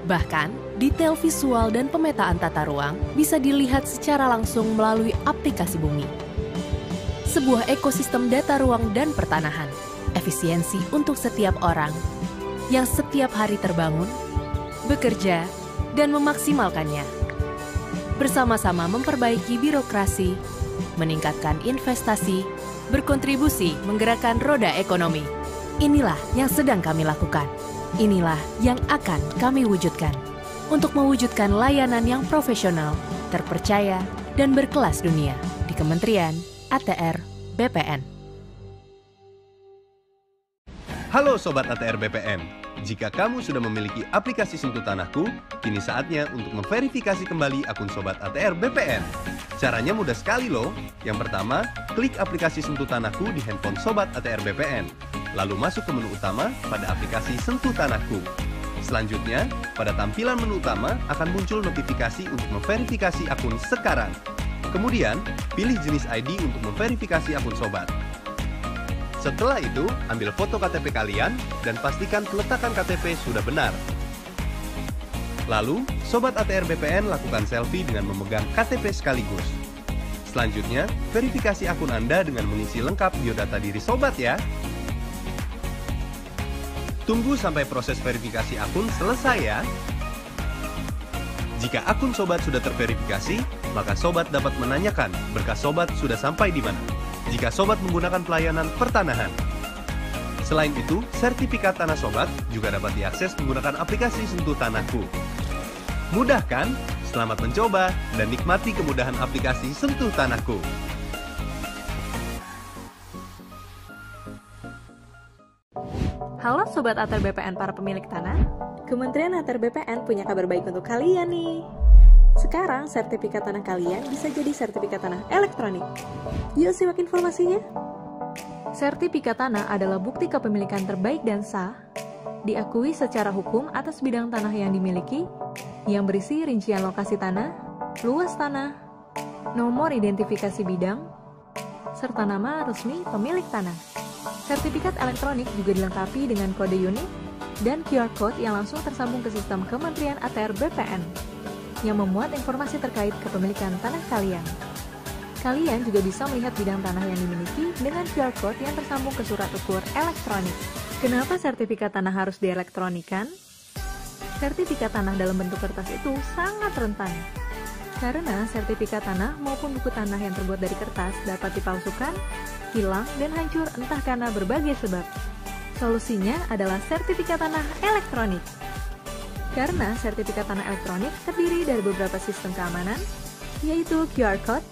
Bahkan, detail visual dan pemetaan tata ruang bisa dilihat secara langsung melalui aplikasi Bumi. Sebuah ekosistem data ruang dan pertanahan, efisiensi untuk setiap orang, yang setiap hari terbangun, bekerja, dan memaksimalkannya. Bersama-sama memperbaiki birokrasi, meningkatkan investasi, berkontribusi menggerakkan roda ekonomi. Inilah yang sedang kami lakukan. Inilah yang akan kami wujudkan untuk mewujudkan layanan yang profesional, terpercaya, dan berkelas dunia di Kementerian ATR BPN. Halo Sobat ATR BPN, jika kamu sudah memiliki aplikasi Sentuh Tanahku, kini saatnya untuk memverifikasi kembali akun Sobat ATR BPN. Caranya mudah sekali loh. Yang pertama, klik aplikasi Sentuh Tanahku di handphone Sobat ATR BPN. Lalu masuk ke menu utama pada aplikasi Sentuh Tanahku. Selanjutnya, pada tampilan menu utama akan muncul notifikasi untuk memverifikasi akun sekarang. Kemudian, pilih jenis ID untuk memverifikasi akun Sobat. Setelah itu, ambil foto KTP kalian dan pastikan peletakan KTP sudah benar. Lalu, Sobat ATR BPN lakukan selfie dengan memegang KTP sekaligus. Selanjutnya, verifikasi akun Anda dengan mengisi lengkap biodata diri Sobat ya. Tunggu sampai proses verifikasi akun selesai ya. Jika akun Sobat sudah terverifikasi, maka Sobat dapat menanyakan berkas Sobat sudah sampai di mana. Jika Sobat menggunakan pelayanan pertanahan. Selain itu, sertifikat tanah Sobat juga dapat diakses menggunakan aplikasi Sentuh Tanahku. Mudah kan? Selamat mencoba dan nikmati kemudahan aplikasi Sentuh Tanahku. Halo Sobat ATR BPN para pemilik tanah. Kementerian ATR BPN punya kabar baik untuk kalian nih. Sekarang sertifikat tanah kalian bisa jadi sertifikat tanah elektronik. Yuk simak informasinya. Sertifikat tanah adalah bukti kepemilikan terbaik dan sah, diakui secara hukum atas bidang tanah yang dimiliki, yang berisi rincian lokasi tanah, luas tanah, nomor identifikasi bidang, serta nama resmi pemilik tanah. Sertifikat elektronik juga dilengkapi dengan kode unik dan QR Code yang langsung tersambung ke sistem Kementerian ATR BPN yang memuat informasi terkait kepemilikan tanah kalian. Kalian juga bisa melihat bidang tanah yang dimiliki dengan QR Code yang tersambung ke surat ukur elektronik. Kenapa sertifikat tanah harus dielektronikan? Sertifikat tanah dalam bentuk kertas itu sangat rentan. Karena sertifikat tanah maupun buku tanah yang terbuat dari kertas dapat dipalsukan, hilang, dan hancur entah karena berbagai sebab. Solusinya adalah sertifikat tanah elektronik. Karena sertifikat tanah elektronik terdiri dari beberapa sistem keamanan, yaitu QR Code,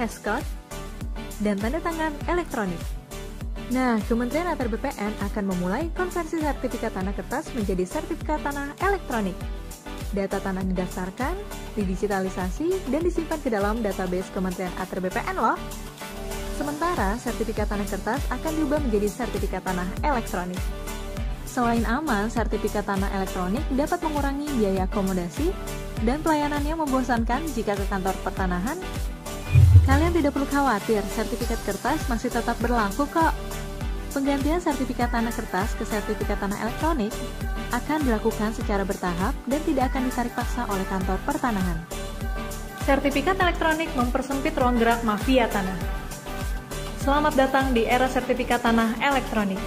Hashcode, dan tanda tangan elektronik. Nah, Kementerian ATR BPN akan memulai konversi sertifikat tanah kertas menjadi sertifikat tanah elektronik. Data tanah didaftarkan, didigitalisasi, dan disimpan ke dalam database Kementerian ATR BPN loh. Sementara, sertifikat tanah kertas akan diubah menjadi sertifikat tanah elektronik. Selain aman, sertifikat tanah elektronik dapat mengurangi biaya akomodasi dan pelayanan yang membosankan jika ke kantor pertanahan. Kalian tidak perlu khawatir, sertifikat kertas masih tetap berlaku kok. Penggantian sertifikat tanah kertas ke sertifikat tanah elektronik akan dilakukan secara bertahap dan tidak akan ditarik paksa oleh kantor pertanahan. Sertifikat elektronik mempersempit ruang gerak mafia tanah. Selamat datang di era sertifikat tanah elektronik.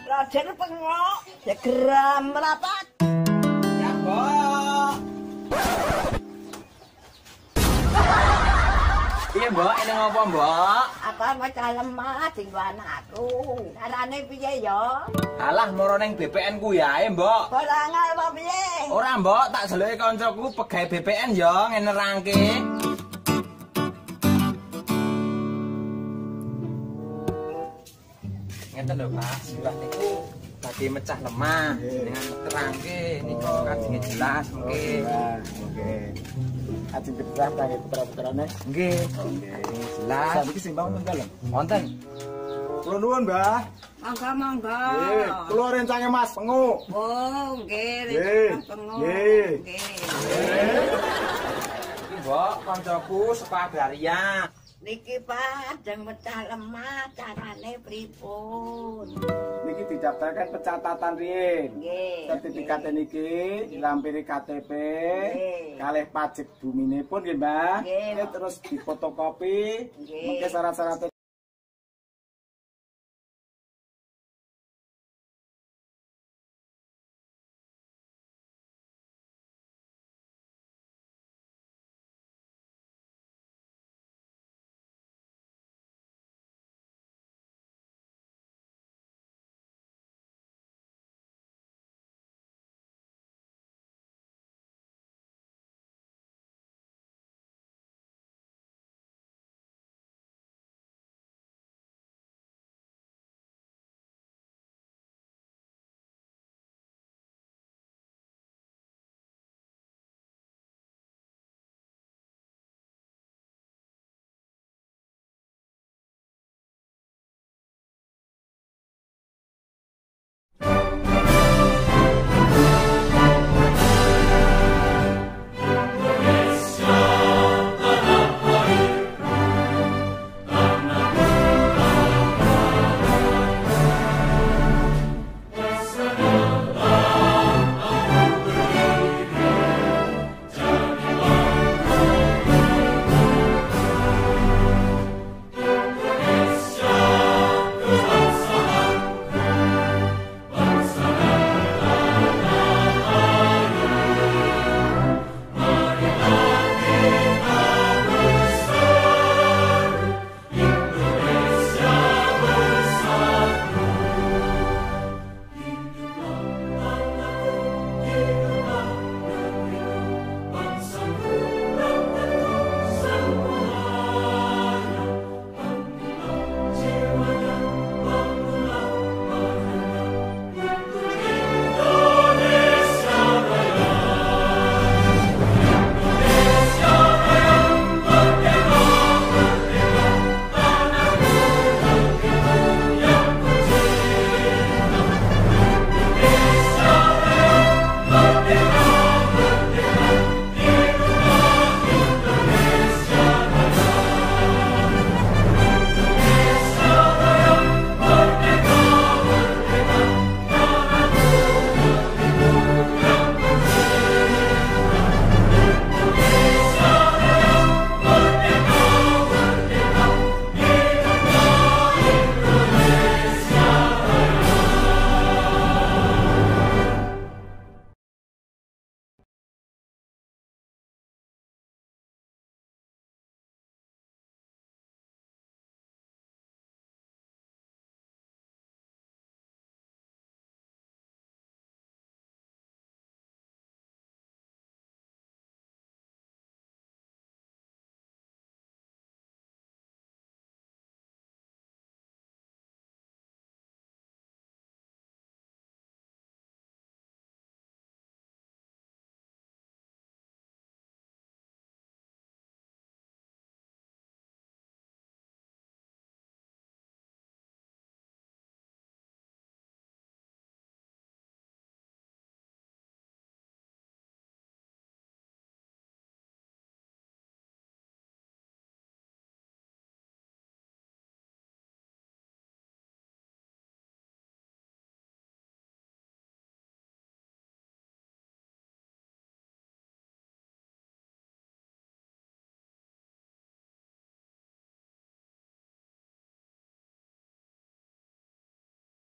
Raden pengok, ya geram merapat. Ya, Mbok. Iya, Mbok, ini ngopo, Mbok? Aku maca lemah dinggo anakku. Carane piye ya? Alah, moro ning BPN ku ya, Mbok. Ora ngal apa piye? Ora, Mbok, tak jeluki kancaku pegawai BPN ya ngenerangke. Ngeten lho Pak, silah niku badhe mecah lemah dengan terangke niku kadine jelas nggih. Nggih. Ajeng diterap kangge putra-putrane. Nggih. Jelas. Saiki simbang wonten dalem. Wonten. Kula nuwun, Mbah. Monggo. Nggih, kula rencange Mas Pengu. Oh, nggih. Nggih. Nggih. Iki Mbok kancaku sepadaria. Niki Pak, ajeng mecah lemah carane pripun? Niki didaftarkan pencatatan riyin. Nggih. Sertifikat niki dilampiri KTP, Nggih. kalih pajak bumine pun nggih, Mbah. Nggih. Nggih, terus difotokopi, Nggih. mengke syarat-syarat.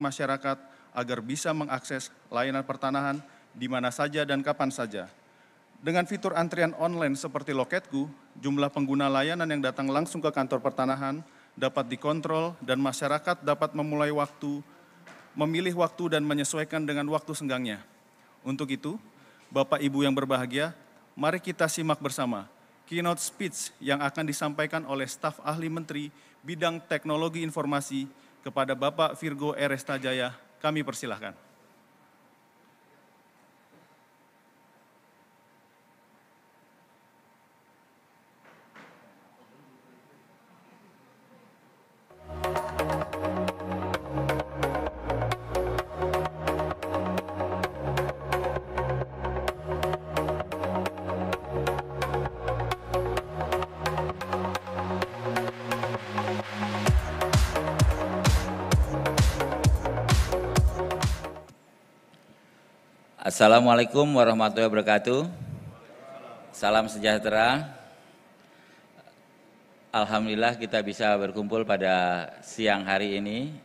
masyarakat agar bisa mengakses layanan pertanahan di mana saja dan kapan saja. Dengan fitur antrian online seperti Loketku, jumlah pengguna layanan yang datang langsung ke kantor pertanahan dapat dikontrol dan masyarakat dapat memilih waktu dan menyesuaikan dengan waktu senggangnya. Untuk itu, Bapak Ibu yang berbahagia, mari kita simak bersama keynote speech yang akan disampaikan oleh staf ahli Menteri Bidang Teknologi Informasi Kepada Bapak Virgo Erestajaya, kami persilahkan. Assalamualaikum warahmatullahi wabarakatuh. Salam sejahtera. Alhamdulillah kita bisa berkumpul pada siang hari ini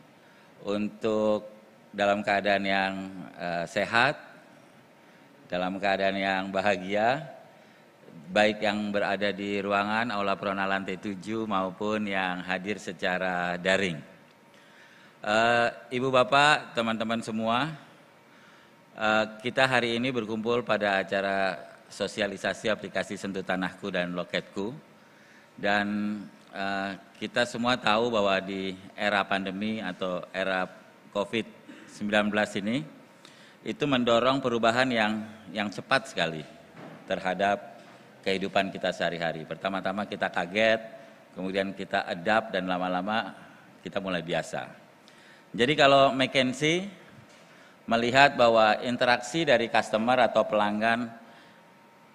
untuk dalam keadaan yang sehat, dalam keadaan yang bahagia, baik yang berada di ruangan Aula Prona lantai 7 maupun yang hadir secara daring. Ibu Bapak, teman-teman semua, kita hari ini berkumpul pada acara sosialisasi aplikasi Sentuh Tanahku dan Loketku. Dan kita semua tahu bahwa di era pandemi atau era COVID-19 ini, itu mendorong perubahan yang cepat sekali terhadap kehidupan kita sehari-hari. Pertama-tama kita kaget, kemudian kita adapt dan lama-lama kita mulai biasa. Jadi kalau McKinsey melihat bahwa interaksi dari customer atau pelanggan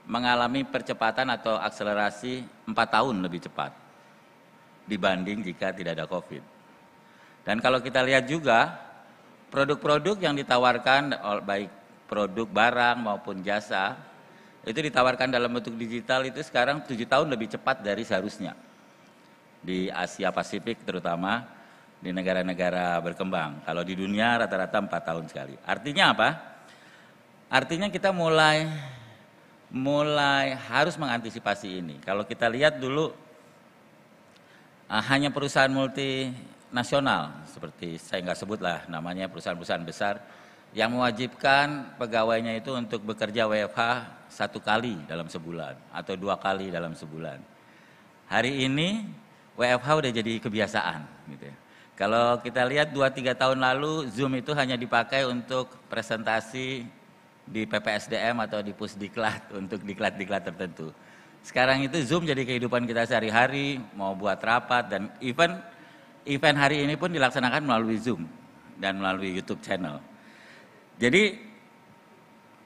mengalami percepatan atau akselerasi 4 tahun lebih cepat dibanding jika tidak ada COVID. Dan kalau kita lihat juga produk-produk yang ditawarkan, baik produk barang maupun jasa, itu ditawarkan dalam bentuk digital itu sekarang 7 tahun lebih cepat dari seharusnya. Di Asia Pasifik terutama, di negara-negara berkembang. Kalau di dunia rata-rata 4 tahun sekali. Artinya apa? Artinya kita mulai harus mengantisipasi ini. Kalau kita lihat dulu hanya perusahaan multinasional, seperti saya nggak sebut lah namanya, perusahaan-perusahaan besar, yang mewajibkan pegawainya itu untuk bekerja WFH 1 kali dalam sebulan atau 2 kali dalam sebulan. Hari ini WFH udah jadi kebiasaan gitu ya. Kalau kita lihat 2-3 tahun lalu, Zoom itu hanya dipakai untuk presentasi di PPSDM atau di Pusdiklat untuk diklat-diklat tertentu. Sekarang itu Zoom jadi kehidupan kita sehari-hari, mau buat rapat, dan event hari ini pun dilaksanakan melalui Zoom dan melalui YouTube channel. Jadi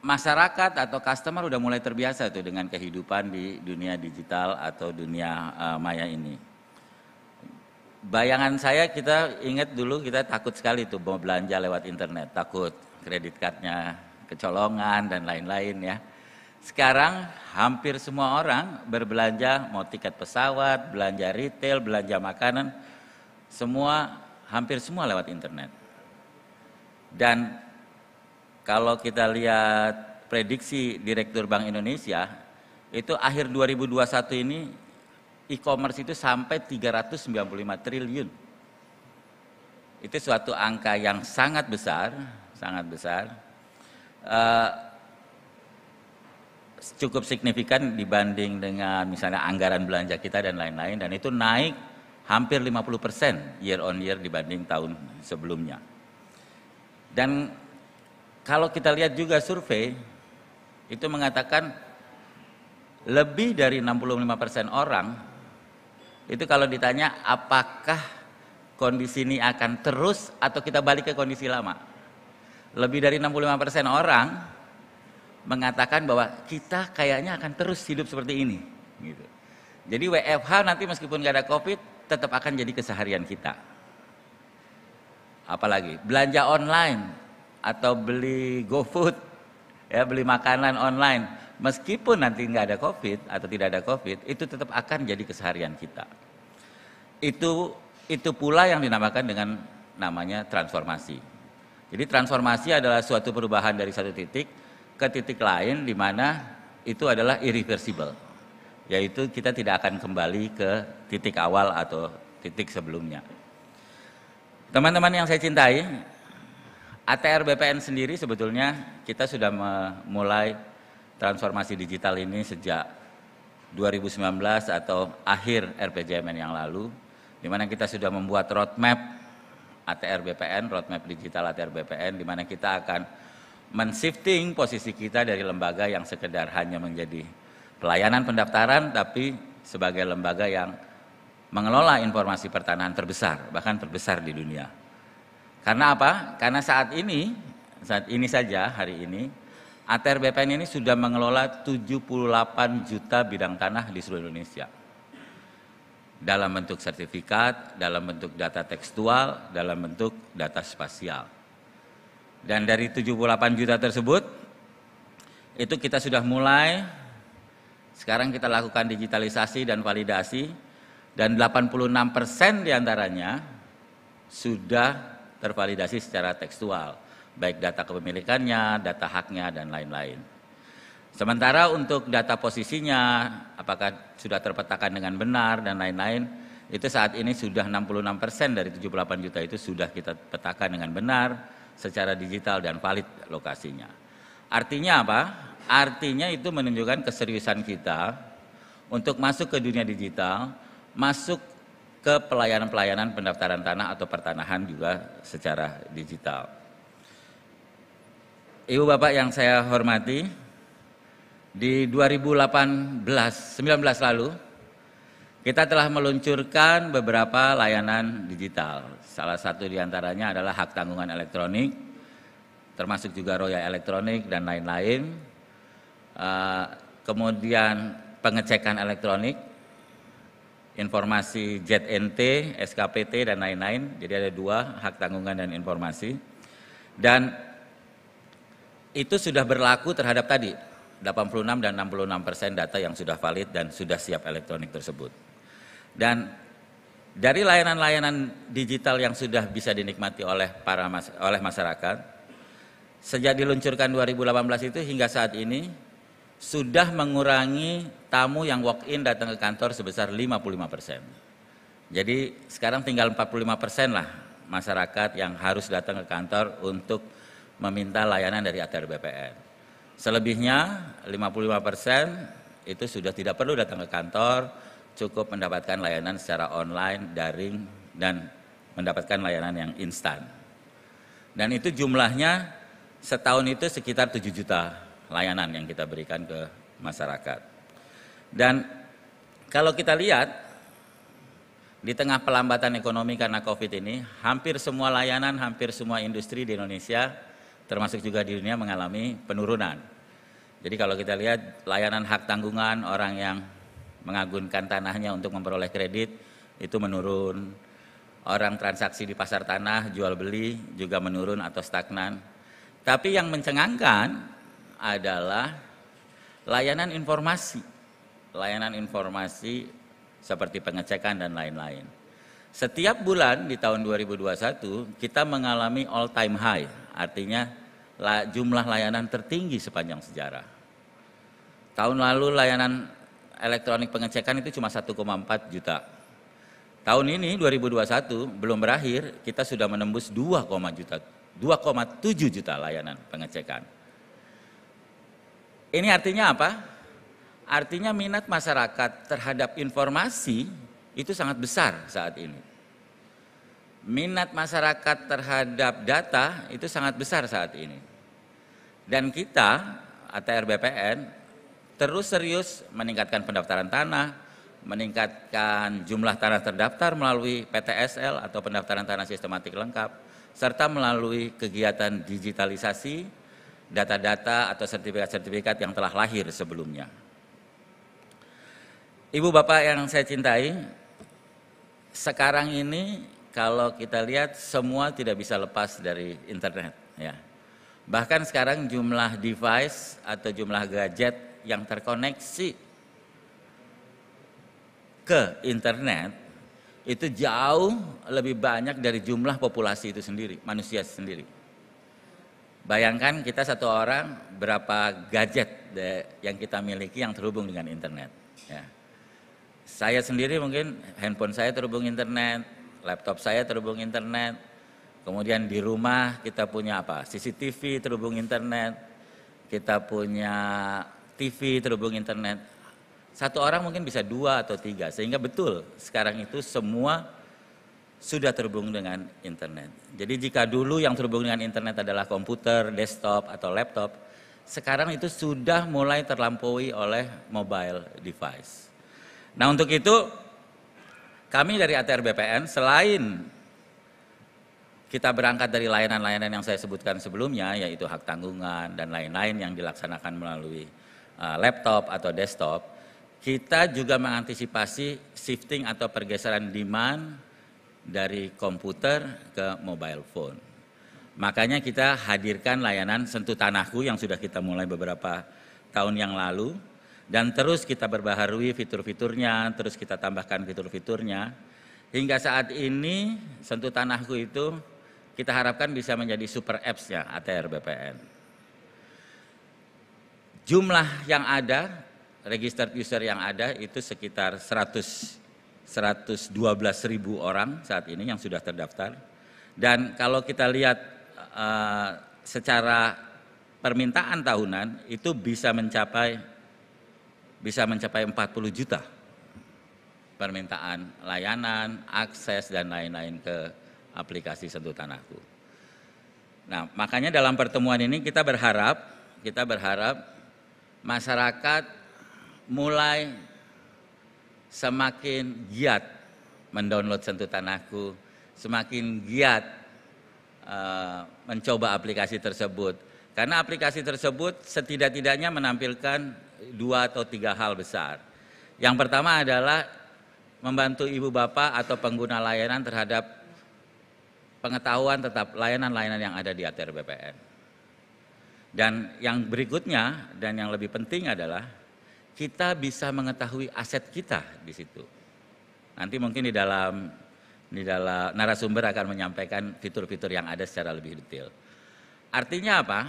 masyarakat atau customer udah mulai terbiasa tuh dengan kehidupan di dunia digital atau dunia maya ini. Bayangan saya, kita ingat dulu kita takut sekali tuh mau belanja lewat internet, takut kredit cardnya kecolongan dan lain-lain ya. Sekarang hampir semua orang berbelanja, mau tiket pesawat, belanja retail, belanja makanan, hampir semua lewat internet. Dan kalau kita lihat prediksi Direktur Bank Indonesia, itu akhir 2021 ini e-commerce itu sampai 395 triliun. Itu suatu angka yang sangat besar, cukup signifikan dibanding dengan misalnya anggaran belanja kita dan lain-lain, dan itu naik hampir 50% year on year dibanding tahun sebelumnya. Dan kalau kita lihat juga survei, itu mengatakan lebih dari 65% orang itu kalau ditanya apakah kondisi ini akan terus atau kita balik ke kondisi lama, lebih dari 65% orang mengatakan bahwa kita kayaknya akan terus hidup seperti ini gitu. Jadi WFH nanti meskipun nggak ada COVID tetap akan jadi keseharian kita. Apalagi belanja online atau beli GoFood, ya, beli makanan online, meskipun nanti nggak ada COVID atau tidak ada COVID, itu tetap akan jadi keseharian kita. Itu pula yang dinamakan dengan namanya transformasi. Jadi transformasi adalah suatu perubahan dari satu titik ke titik lain, di mana itu adalah irreversible, yaitu kita tidak akan kembali ke titik awal atau titik sebelumnya. Teman-teman yang saya cintai, ATR BPN sendiri sebetulnya kita sudah memulai transformasi digital ini sejak 2019 atau akhir RPJMN yang lalu, di mana kita sudah membuat roadmap ATR BPN, roadmap digital ATR BPN, di mana kita akan men-shifting posisi kita dari lembaga yang sekedar hanya menjadi pelayanan pendaftaran, tapi sebagai lembaga yang mengelola informasi pertanahan terbesar, bahkan terbesar di dunia. Karena apa? Karena saat ini saja, hari ini, ATR BPN ini sudah mengelola 78 juta bidang tanah di seluruh Indonesia. Dalam bentuk sertifikat, dalam bentuk data tekstual, dalam bentuk data spasial. Dan dari 78 juta tersebut, itu kita sudah mulai, sekarang kita lakukan digitalisasi dan validasi, dan 86% diantaranya sudah tervalidasi secara tekstual, baik data kepemilikannya, data haknya, dan lain-lain. Sementara untuk data posisinya, apakah sudah terpetakan dengan benar dan lain-lain, itu saat ini sudah 66% dari 78 juta itu sudah kita petakan dengan benar secara digital dan valid lokasinya. Artinya apa? Artinya itu menunjukkan keseriusan kita untuk masuk ke dunia digital, masuk ke pelayanan-pelayanan pendaftaran tanah atau pertanahan juga secara digital. Ibu Bapak yang saya hormati, di 2019 lalu, kita telah meluncurkan beberapa layanan digital. Salah satu diantaranya adalah hak tanggungan elektronik, termasuk juga roya elektronik dan lain-lain. Kemudian pengecekan elektronik, informasi ZNT, SKPT, dan lain-lain. Jadi ada 2, hak tanggungan dan informasi. Dan itu sudah berlaku terhadap tadi 86 dan 66% data yang sudah valid dan sudah siap elektronik tersebut. Dan dari layanan-layanan digital yang sudah bisa dinikmati oleh masyarakat, sejak diluncurkan 2018 itu hingga saat ini sudah mengurangi tamu yang walk-in datang ke kantor sebesar 55%. Jadi sekarang tinggal 45% lah masyarakat yang harus datang ke kantor untuk meminta layanan dari ATR BPN. Selebihnya 55% itu sudah tidak perlu datang ke kantor, cukup mendapatkan layanan secara online, daring, dan mendapatkan layanan yang instan. Dan itu jumlahnya setahun itu sekitar 7 juta layanan yang kita berikan ke masyarakat. Dan kalau kita lihat, di tengah pelambatan ekonomi karena COVID ini, hampir semua layanan, hampir semua industri di Indonesia, termasuk juga di dunia mengalami penurunan. Jadi kalau kita lihat layanan hak tanggungan, orang yang mengagunkan tanahnya untuk memperoleh kredit itu menurun. Orang transaksi di pasar tanah, jual beli juga menurun atau stagnan. Tapi yang mencengangkan adalah layanan informasi. Layanan informasi seperti pengecekan dan lain-lain. Setiap bulan di tahun 2021 kita mengalami all time high, artinya jumlah layanan tertinggi sepanjang sejarah. Tahun lalu layanan elektronik pengecekan itu cuma 1,4 juta. Tahun ini 2021 belum berakhir, kita sudah menembus 2,7 juta layanan pengecekan. Ini artinya apa? Artinya minat masyarakat terhadap informasi itu sangat besar saat ini. Minat masyarakat terhadap data itu sangat besar saat ini. Dan kita, ATR BPN, terus serius meningkatkan pendaftaran tanah, meningkatkan jumlah tanah terdaftar melalui PTSL atau pendaftaran tanah sistematik lengkap, serta melalui kegiatan digitalisasi data-data atau sertifikat-sertifikat yang telah lahir sebelumnya. Ibu Bapak yang saya cintai, sekarang ini kalau kita lihat semua tidak bisa lepas dari internet, ya. Bahkan sekarang jumlah device atau jumlah gadget yang terkoneksi ke internet itu jauh lebih banyak dari jumlah populasi itu sendiri, manusia sendiri. Bayangkan kita satu orang berapa gadget yang kita miliki yang terhubung dengan internet, ya. Saya sendiri mungkin handphone saya terhubung internet, laptop saya terhubung internet, kemudian di rumah kita punya apa? CCTV terhubung internet, kita punya TV terhubung internet. Satu orang mungkin bisa 2 atau 3, sehingga betul sekarang itu semua sudah terhubung dengan internet. Jadi jika dulu yang terhubung dengan internet adalah komputer, desktop, atau laptop, sekarang itu sudah mulai terlampaui oleh mobile device. Nah, untuk itu kami dari ATR BPN selain kita berangkat dari layanan-layanan yang saya sebutkan sebelumnya, yaitu hak tanggungan dan lain-lain yang dilaksanakan melalui laptop atau desktop, kita juga mengantisipasi shifting atau pergeseran demand dari komputer ke mobile phone. Makanya kita hadirkan layanan Sentuh Tanahku yang sudah kita mulai beberapa tahun yang lalu, dan terus kita berbaharui fitur-fiturnya, terus kita tambahkan fitur-fiturnya. Hingga saat ini Sentuh Tanahku itu kita harapkan bisa menjadi super apps-nya ATR BPN. Jumlah yang ada, registered user yang ada itu sekitar 112.000 orang saat ini yang sudah terdaftar. Dan kalau kita lihat secara permintaan tahunan itu bisa mencapai 40 juta permintaan layanan, akses, dan lain-lain ke aplikasi Sentuh Tanahku. Nah, makanya dalam pertemuan ini kita berharap masyarakat mulai semakin giat mendownload Sentuh Tanahku, semakin giat mencoba aplikasi tersebut. Karena aplikasi tersebut setidak-tidaknya menampilkan 2 atau 3 hal besar. Yang pertama adalah membantu ibu bapak atau pengguna layanan terhadap pengetahuan tetap layanan-layanan yang ada di ATR BPN. Dan yang berikutnya dan yang lebih penting adalah kita bisa mengetahui aset kita di situ. Nanti mungkin di dalam narasumber akan menyampaikan fitur-fitur yang ada secara lebih detail. Artinya apa?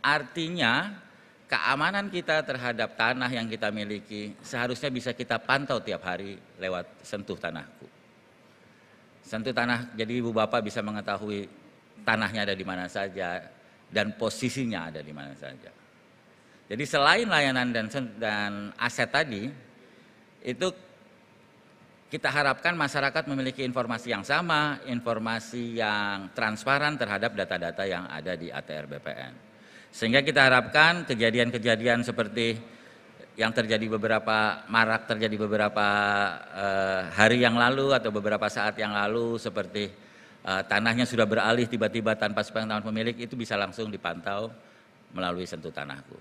Artinya keamanan kita terhadap tanah yang kita miliki seharusnya bisa kita pantau tiap hari lewat Sentuh Tanahku. Sentuh Tanah, jadi ibu bapak bisa mengetahui tanahnya ada di mana saja dan posisinya ada di mana saja. Jadi selain layanan dan aset tadi, itu kita harapkan masyarakat memiliki informasi yang sama, informasi yang transparan terhadap data-data yang ada di ATR BPN. Sehingga kita harapkan kejadian-kejadian seperti yang terjadi marak terjadi beberapa hari yang lalu atau beberapa saat yang lalu, seperti tanahnya sudah beralih tiba-tiba tanpa sepengetahuan pemilik, itu bisa langsung dipantau melalui Sentuh Tanahku.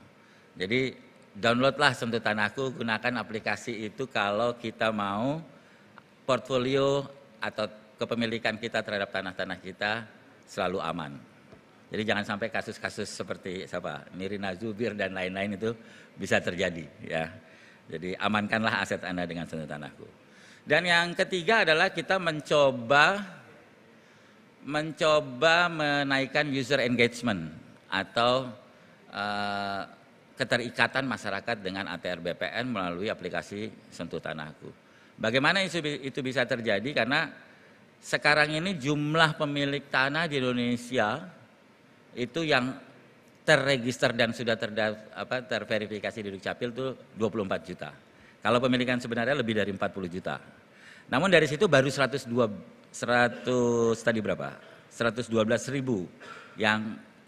Jadi downloadlah Sentuh Tanahku, gunakan aplikasi itu kalau kita mau portfolio atau kepemilikan kita terhadap tanah-tanah kita selalu aman. Jadi jangan sampai kasus-kasus seperti Nirina Zubir dan lain-lain itu bisa terjadi, ya. Jadi amankanlah aset Anda dengan Sentuh Tanahku. Dan yang ketiga adalah kita mencoba menaikkan user engagement atau keterikatan masyarakat dengan ATR BPN melalui aplikasi Sentuh Tanahku. Bagaimana itu bisa terjadi? Karena sekarang ini jumlah pemilik tanah di Indonesia itu yang terregister dan sudah terverifikasi di Dukcapil itu 24 juta. Kalau pemilikan sebenarnya lebih dari 40 juta. Namun dari situ baru 112.000 yang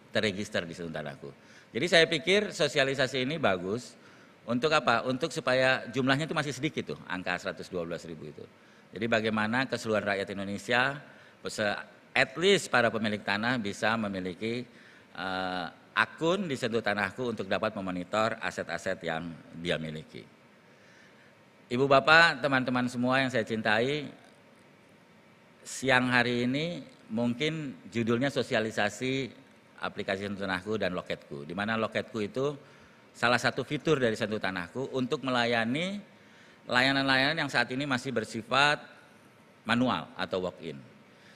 terregister di Sentuh Tanahku. Jadi saya pikir sosialisasi ini bagus untuk apa? Untuk supaya jumlahnya itu masih sedikit tuh, angka 112.000 itu. Jadi bagaimana keseluruhan rakyat Indonesia, at least para pemilik tanah bisa memiliki akun di Sentuh Tanahku untuk dapat memonitor aset-aset yang dia miliki. Ibu bapak, teman-teman semua yang saya cintai, siang hari ini mungkin judulnya sosialisasi aplikasi Sentuh Tanahku dan Loketku, di mana Loketku itu salah satu fitur dari Sentuh Tanahku untuk melayani layanan-layanan yang saat ini masih bersifat manual atau walk-in.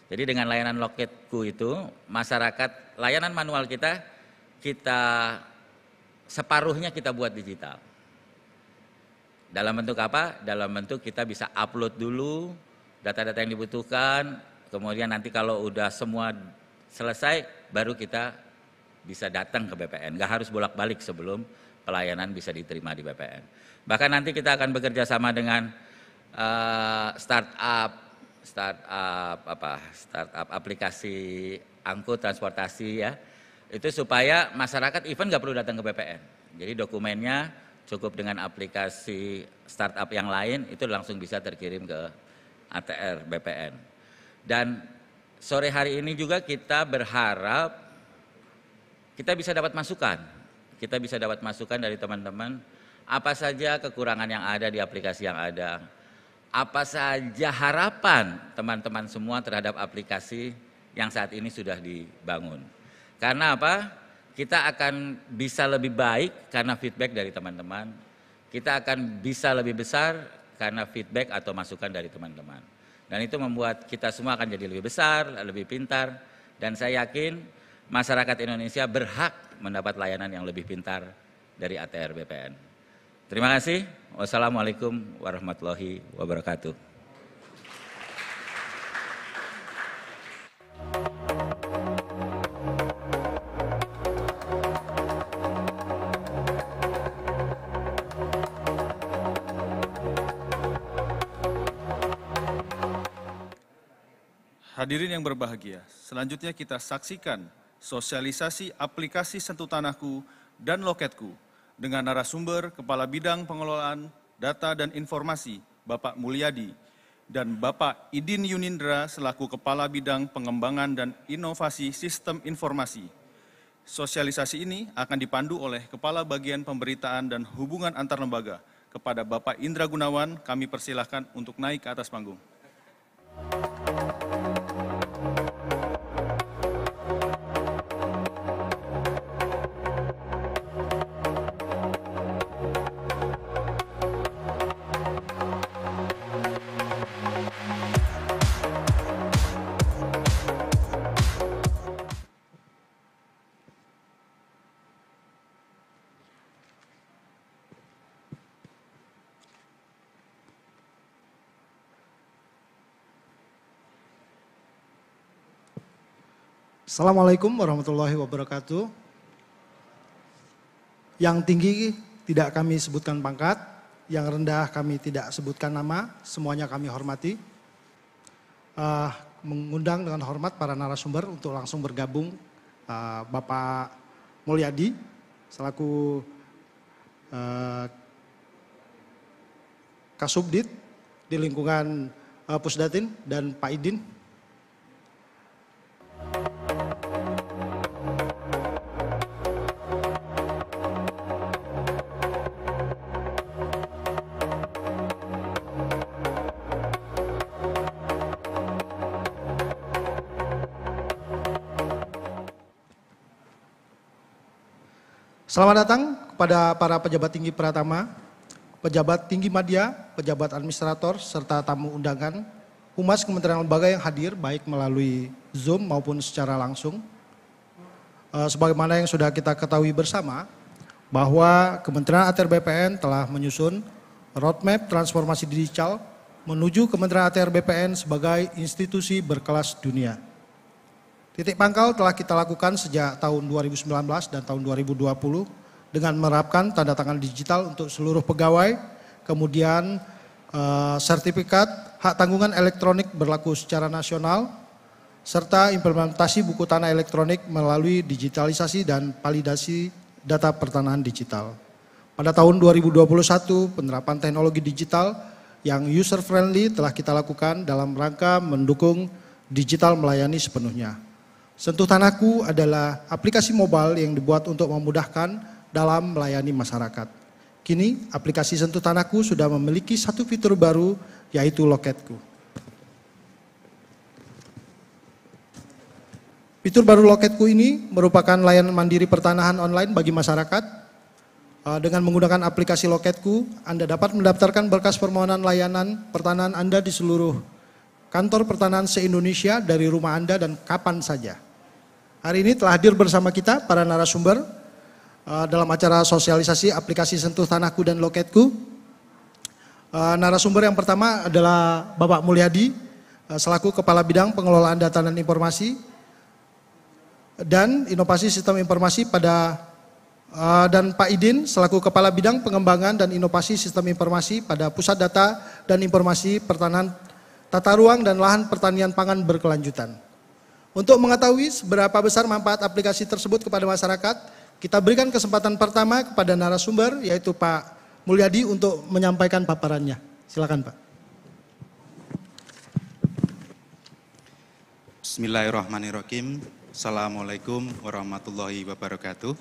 Jadi dengan layanan Loketku itu, masyarakat, layanan manual kita separuhnya kita buat digital. Dalam bentuk apa? Dalam bentuk kita bisa upload dulu data-data yang dibutuhkan, kemudian nanti kalau udah semua selesai, baru kita bisa datang ke BPN. Nggak harus bolak-balik sebelum pelayanan bisa diterima di BPN. Bahkan nanti kita akan bekerja sama dengan startup startup aplikasi angkut transportasi ya, itu supaya masyarakat even nggak perlu datang ke BPN. Jadi dokumennya cukup dengan aplikasi startup yang lain itu langsung bisa terkirim ke ATR BPN. Dan sore hari ini juga kita berharap kita bisa dapat masukan. Kita bisa dapat masukan dari teman-teman apa saja kekurangan yang ada di aplikasi yang ada. Apa saja harapan teman-teman semua terhadap aplikasi yang saat ini sudah dibangun. Karena apa? Kita akan bisa lebih baik karena feedback dari teman-teman. Kita akan bisa lebih besar karena feedback atau masukan dari teman-teman. Dan itu membuat kita semua akan jadi lebih besar, lebih pintar. Dan saya yakin masyarakat Indonesia berhak mendapat layanan yang lebih pintar dari ATR BPN. Terima kasih. Wassalamualaikum warahmatullahi wabarakatuh. Hadirin yang berbahagia, selanjutnya kita saksikan sosialisasi aplikasi Sentuh Tanahku dan Loketku dengan narasumber Kepala Bidang Pengelolaan Data dan Informasi, Bapak Mulyadi, dan Bapak Idin Yunindra selaku Kepala Bidang Pengembangan dan Inovasi Sistem Informasi. Sosialisasi ini akan dipandu oleh Kepala Bagian Pemberitaan dan Hubungan Antar Lembaga. Kepada Bapak Indra Gunawan, kami persilahkan untuk naik ke atas panggung. Assalamualaikum warahmatullahi wabarakatuh. Yang tinggi tidak kami sebutkan pangkat, yang rendah kami tidak sebutkan nama, semuanya kami hormati. Mengundang dengan hormat para narasumber untuk langsung bergabung, Bapak Mulyadi selaku Kasubdit di lingkungan Pusdatin dan Pak Idin. Selamat datang kepada para pejabat tinggi Pratama, pejabat tinggi media, pejabat administrator, serta tamu undangan, humas kementerian lembaga yang hadir baik melalui Zoom maupun secara langsung. Sebagaimana yang sudah kita ketahui bersama, bahwa Kementerian ATR BPN telah menyusun roadmap transformasi digital menuju Kementerian ATR BPN sebagai institusi berkelas dunia. Titik pangkal telah kita lakukan sejak tahun 2019 dan tahun 2020 dengan menerapkan tanda tangan digital untuk seluruh pegawai, kemudian sertifikat hak tanggungan elektronik berlaku secara nasional, serta implementasi buku tanah elektronik melalui digitalisasi dan validasi data pertanahan digital. Pada tahun 2021, penerapan teknologi digital yang user friendly telah kita lakukan dalam rangka mendukung digital melayani sepenuhnya. Sentuh Tanahku adalah aplikasi mobile yang dibuat untuk memudahkan dalam melayani masyarakat. Kini aplikasi Sentuh Tanahku sudah memiliki satu fitur baru, yaitu Loketku. Fitur baru Loketku ini merupakan layanan mandiri pertanahan online bagi masyarakat. Dengan menggunakan aplikasi Loketku, Anda dapat mendaftarkan berkas permohonan layanan pertanahan Anda di seluruh kantor pertanahan se-Indonesia dari rumah Anda dan kapan saja. Hari ini telah hadir bersama kita para narasumber dalam acara sosialisasi aplikasi Sentuh Tanahku dan Loketku. Narasumber yang pertama adalah Bapak Mulyadi selaku Kepala Bidang Pengelolaan Data dan Informasi dan Inovasi Sistem Informasi dan Pak Idin selaku Kepala Bidang Pengembangan dan Inovasi Sistem Informasi pada Pusat Data dan Informasi Pertanahan tata ruang dan lahan pertanian pangan berkelanjutan. Untuk mengetahui seberapa besar manfaat aplikasi tersebut kepada masyarakat, kita berikan kesempatan pertama kepada narasumber, yaitu Pak Mulyadi untuk menyampaikan paparannya. Silakan Pak. Bismillahirrahmanirrahim. Assalamualaikum warahmatullahi wabarakatuh.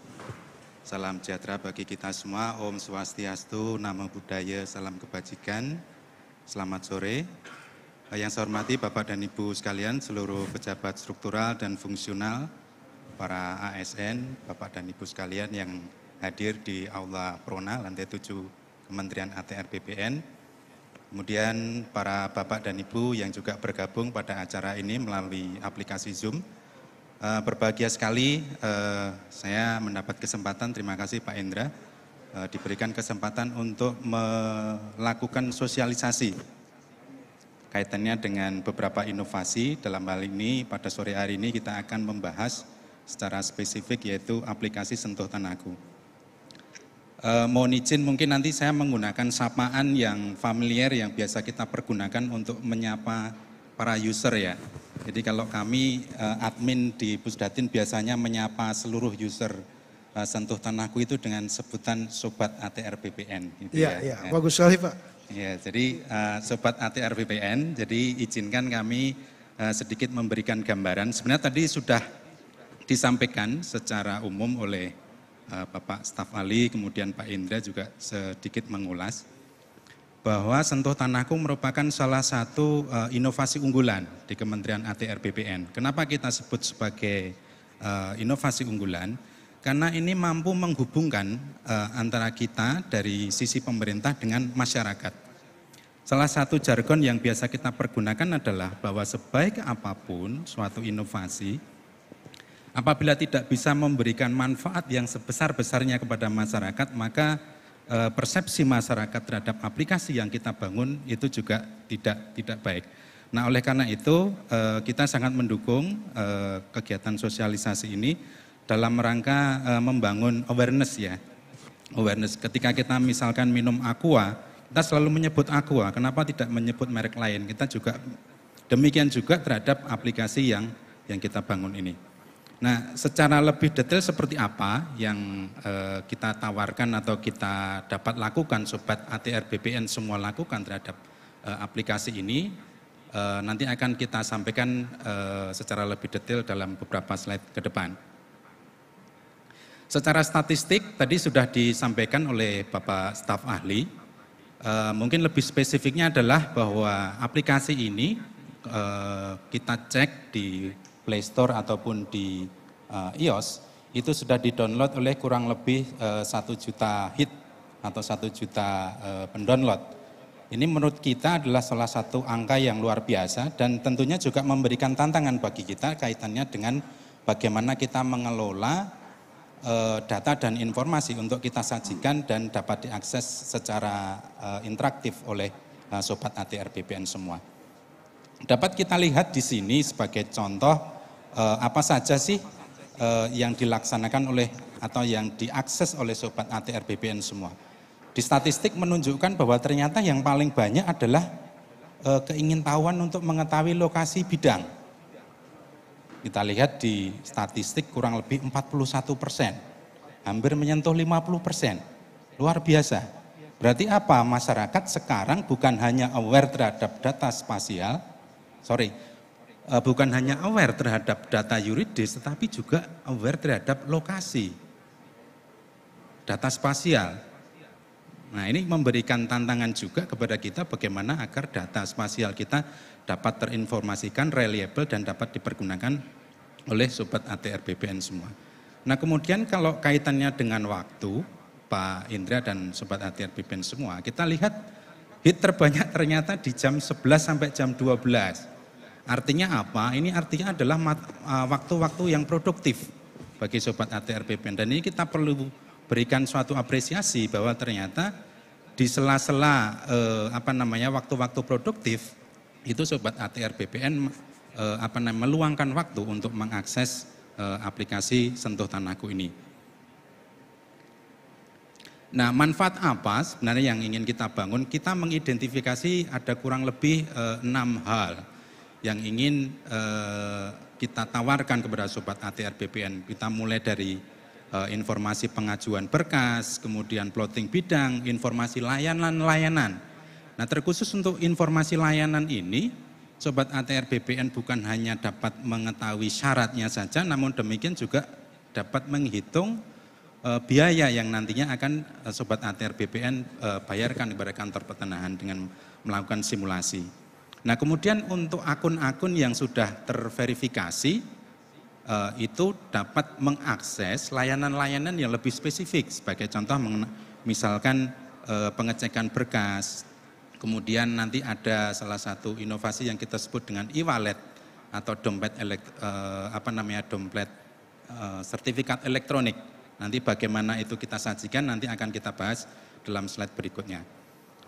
Salam sejahtera bagi kita semua. Om Swastiastu, Namo Buddhaya, salam kebajikan. Selamat sore. Yang saya hormati Bapak dan Ibu sekalian, seluruh pejabat struktural dan fungsional, para ASN, Bapak dan Ibu sekalian yang hadir di Aula Prona, lantai 7 Kementerian ATR BPN. Kemudian para Bapak dan Ibu yang juga bergabung pada acara ini melalui aplikasi Zoom. Berbahagia sekali saya mendapat kesempatan, terima kasih Pak Indra, diberikan kesempatan untuk melakukan sosialisasi kaitannya dengan beberapa inovasi. Dalam hal ini pada sore hari ini kita akan membahas secara spesifik yaitu aplikasi Sentuh Tanahku. Mohon izin mungkin nanti saya menggunakan sapaan yang familiar yang biasa kita pergunakan untuk menyapa para user ya. Jadi kalau kami admin di Pusdatin biasanya menyapa seluruh user Sentuh Tanahku itu dengan sebutan Sobat ATR BPN. Gitu iya, bagus sekali Pak. Ya, jadi Sobat ATR BPN, jadi izinkan kami sedikit memberikan gambaran. Sebenarnya tadi sudah disampaikan secara umum oleh Bapak Staf Ahli, kemudian Pak Indra juga sedikit mengulas bahwa Sentuh Tanahku merupakan salah satu inovasi unggulan di Kementerian ATR BPN. Kenapa kita sebut sebagai inovasi unggulan? Karena ini mampu menghubungkan antara kita dari sisi pemerintah dengan masyarakat. Salah satu jargon yang biasa kita pergunakan adalah bahwa sebaik apapun suatu inovasi, apabila tidak bisa memberikan manfaat yang sebesar-besarnya kepada masyarakat, maka persepsi masyarakat terhadap aplikasi yang kita bangun itu juga tidak baik. Nah, oleh karena itu kita sangat mendukung kegiatan sosialisasi ini dalam rangka membangun awareness ya. Awareness ketika kita misalkan minum aqua, kita selalu menyebut aqua, kenapa tidak menyebut merek lain? Kita juga demikian juga terhadap aplikasi yang kita bangun ini. Nah, secara lebih detail seperti apa yang kita tawarkan atau kita dapat lakukan Sobat ATR BPN semua lakukan terhadap aplikasi ini, nanti akan kita sampaikan secara lebih detail dalam beberapa slide ke depan. Secara statistik tadi sudah disampaikan oleh Bapak Staf Ahli, mungkin lebih spesifiknya adalah bahwa aplikasi ini kita cek di Play Store ataupun di iOS, itu sudah di-download oleh kurang lebih 1 juta hit atau 1 juta pendownload. Ini menurut kita adalah salah satu angka yang luar biasa dan tentunya juga memberikan tantangan bagi kita kaitannya dengan bagaimana kita mengelola data dan informasi untuk kita sajikan dan dapat diakses secara interaktif oleh Sobat ATR BPN semua. Dapat kita lihat di sini sebagai contoh apa saja sih yang dilaksanakan oleh atau yang diakses oleh Sobat ATR BPN semua. Di statistik menunjukkan bahwa ternyata yang paling banyak adalah keingintahuan untuk mengetahui lokasi bidang. Kita lihat di statistik kurang lebih 41%, hampir menyentuh 50%, luar biasa. Berarti apa? Masyarakat sekarang bukan hanya aware terhadap data spasial, bukan hanya aware terhadap data yuridis, tetapi juga aware terhadap lokasi, data spasial. Nah, ini memberikan tantangan juga kepada kita bagaimana agar data spasial kita dapat terinformasikan, reliable dan dapat dipergunakan oleh Sobat ATR BPN semua. Nah, kemudian kalau kaitannya dengan waktu, Pak Indra dan Sobat ATR BPN semua, kita lihat hit terbanyak ternyata di jam 11 sampai jam 12. Artinya apa? Ini artinya adalah waktu-waktu yang produktif bagi Sobat ATR BPN. Dan ini kita perlu berikan suatu apresiasi bahwa ternyata di sela-sela waktu-waktu produktif itu Sobat ATR BPN meluangkan waktu untuk mengakses aplikasi Sentuh Tanahku ini. Nah, manfaat apa sebenarnya yang ingin kita bangun? Kita mengidentifikasi ada kurang lebih 6 hal yang ingin kita tawarkan kepada Sobat ATR BPN. Kita mulai dari informasi pengajuan berkas, kemudian plotting bidang, informasi layanan-layanan. Nah, terkhusus untuk informasi layanan ini, Sobat ATR BPN bukan hanya dapat mengetahui syaratnya saja, namun demikian juga dapat menghitung biaya yang nantinya akan Sobat ATR BPN bayarkan kepada kantor pertanahan dengan melakukan simulasi. Nah, kemudian untuk akun-akun yang sudah terverifikasi itu dapat mengakses layanan-layanan yang lebih spesifik. Sebagai contoh misalkan pengecekan berkas, kemudian nanti ada salah satu inovasi yang kita sebut dengan e-wallet atau dompet dompet sertifikat elektronik. Nanti bagaimana itu kita sajikan nanti akan kita bahas dalam slide berikutnya.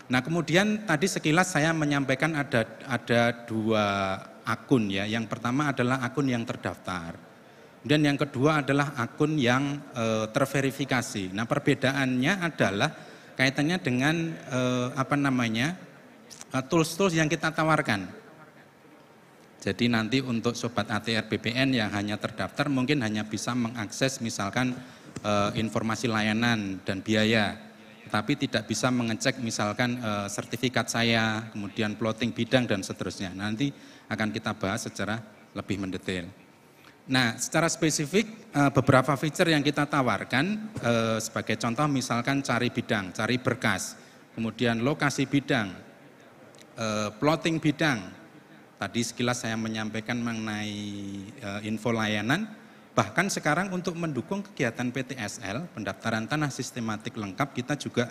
Nah, kemudian tadi sekilas saya menyampaikan ada 2 akun ya. Yang pertama adalah akun yang terdaftar. Dan yang kedua adalah akun yang terverifikasi. Nah, perbedaannya adalah kaitannya dengan tools-tools yang kita tawarkan. Jadi nanti untuk Sobat ATR BPN yang hanya terdaftar mungkin hanya bisa mengakses misalkan informasi layanan dan biaya, tapi tidak bisa mengecek misalkan sertifikat saya, kemudian plotting bidang dan seterusnya. Nanti akan kita bahas secara lebih mendetail. Nah, secara spesifik beberapa feature yang kita tawarkan sebagai contoh misalkan cari bidang, cari berkas, kemudian lokasi bidang, plotting bidang. Tadi sekilas saya menyampaikan mengenai info layanan. Bahkan sekarang untuk mendukung kegiatan PTSL, pendaftaran tanah sistematik lengkap, kita juga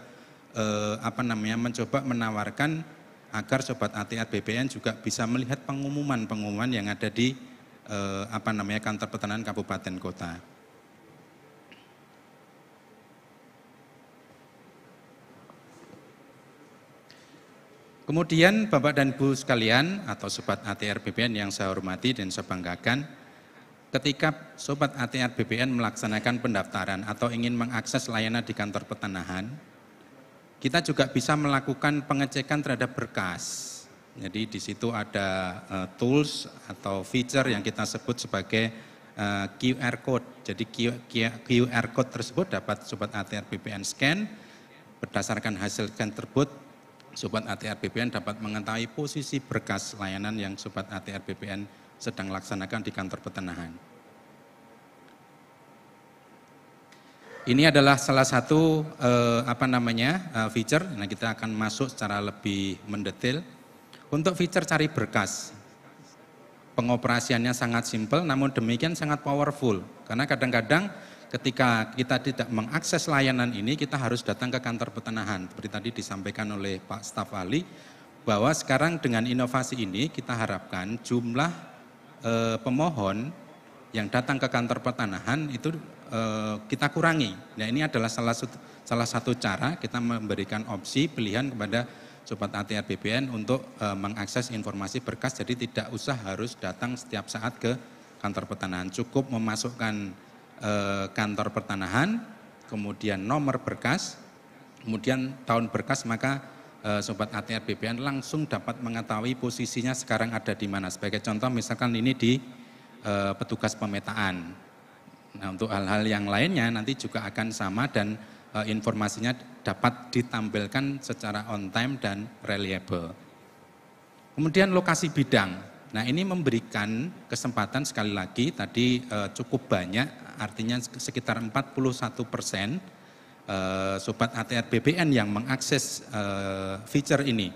mencoba menawarkan agar Sobat ATR BPN juga bisa melihat pengumuman-pengumuman yang ada di kantor pertanahan kabupaten kota. Kemudian Bapak dan Ibu sekalian atau Sobat ATR BPN yang saya hormati dan saya banggakan, ketika Sobat ATR BPN melaksanakan pendaftaran atau ingin mengakses layanan di kantor pertanahan, kita juga bisa melakukan pengecekan terhadap berkas. Jadi di situ ada tools atau feature yang kita sebut sebagai QR code. Jadi QR code tersebut dapat Sobat ATR BPN scan, berdasarkan hasil scan tersebut, Sobat ATR BPN dapat mengetahui posisi berkas layanan yang Sobat ATR BPN sedang laksanakan di kantor pertanahan. Ini adalah salah satu feature. Nah, kita akan masuk secara lebih mendetail. Untuk feature cari berkas, pengoperasiannya sangat simpel, namun demikian sangat powerful. Karena kadang-kadang ketika kita tidak mengakses layanan ini, kita harus datang ke kantor pertanahan. Seperti tadi disampaikan oleh Pak Staf Ahli, bahwa sekarang dengan inovasi ini kita harapkan jumlah pemohon yang datang ke kantor pertanahan itu kita kurangi. Nah, ini adalah salah satu cara kita memberikan opsi pilihan kepada Sobat ATR BPN untuk mengakses informasi berkas, jadi tidak usah harus datang setiap saat ke kantor pertanahan. Cukup memasukkan kantor pertanahan, kemudian nomor berkas, kemudian tahun berkas, maka Sobat ATR BPN langsung dapat mengetahui posisinya sekarang ada di mana. Sebagai contoh misalkan ini di petugas pemetaan. Nah, untuk hal-hal yang lainnya nanti juga akan sama dan informasinya dapat ditampilkan secara on time dan reliable. Kemudian lokasi bidang. Nah, ini memberikan kesempatan sekali lagi tadi cukup banyak, artinya sekitar 41% Sobat ATR BPN yang mengakses feature ini.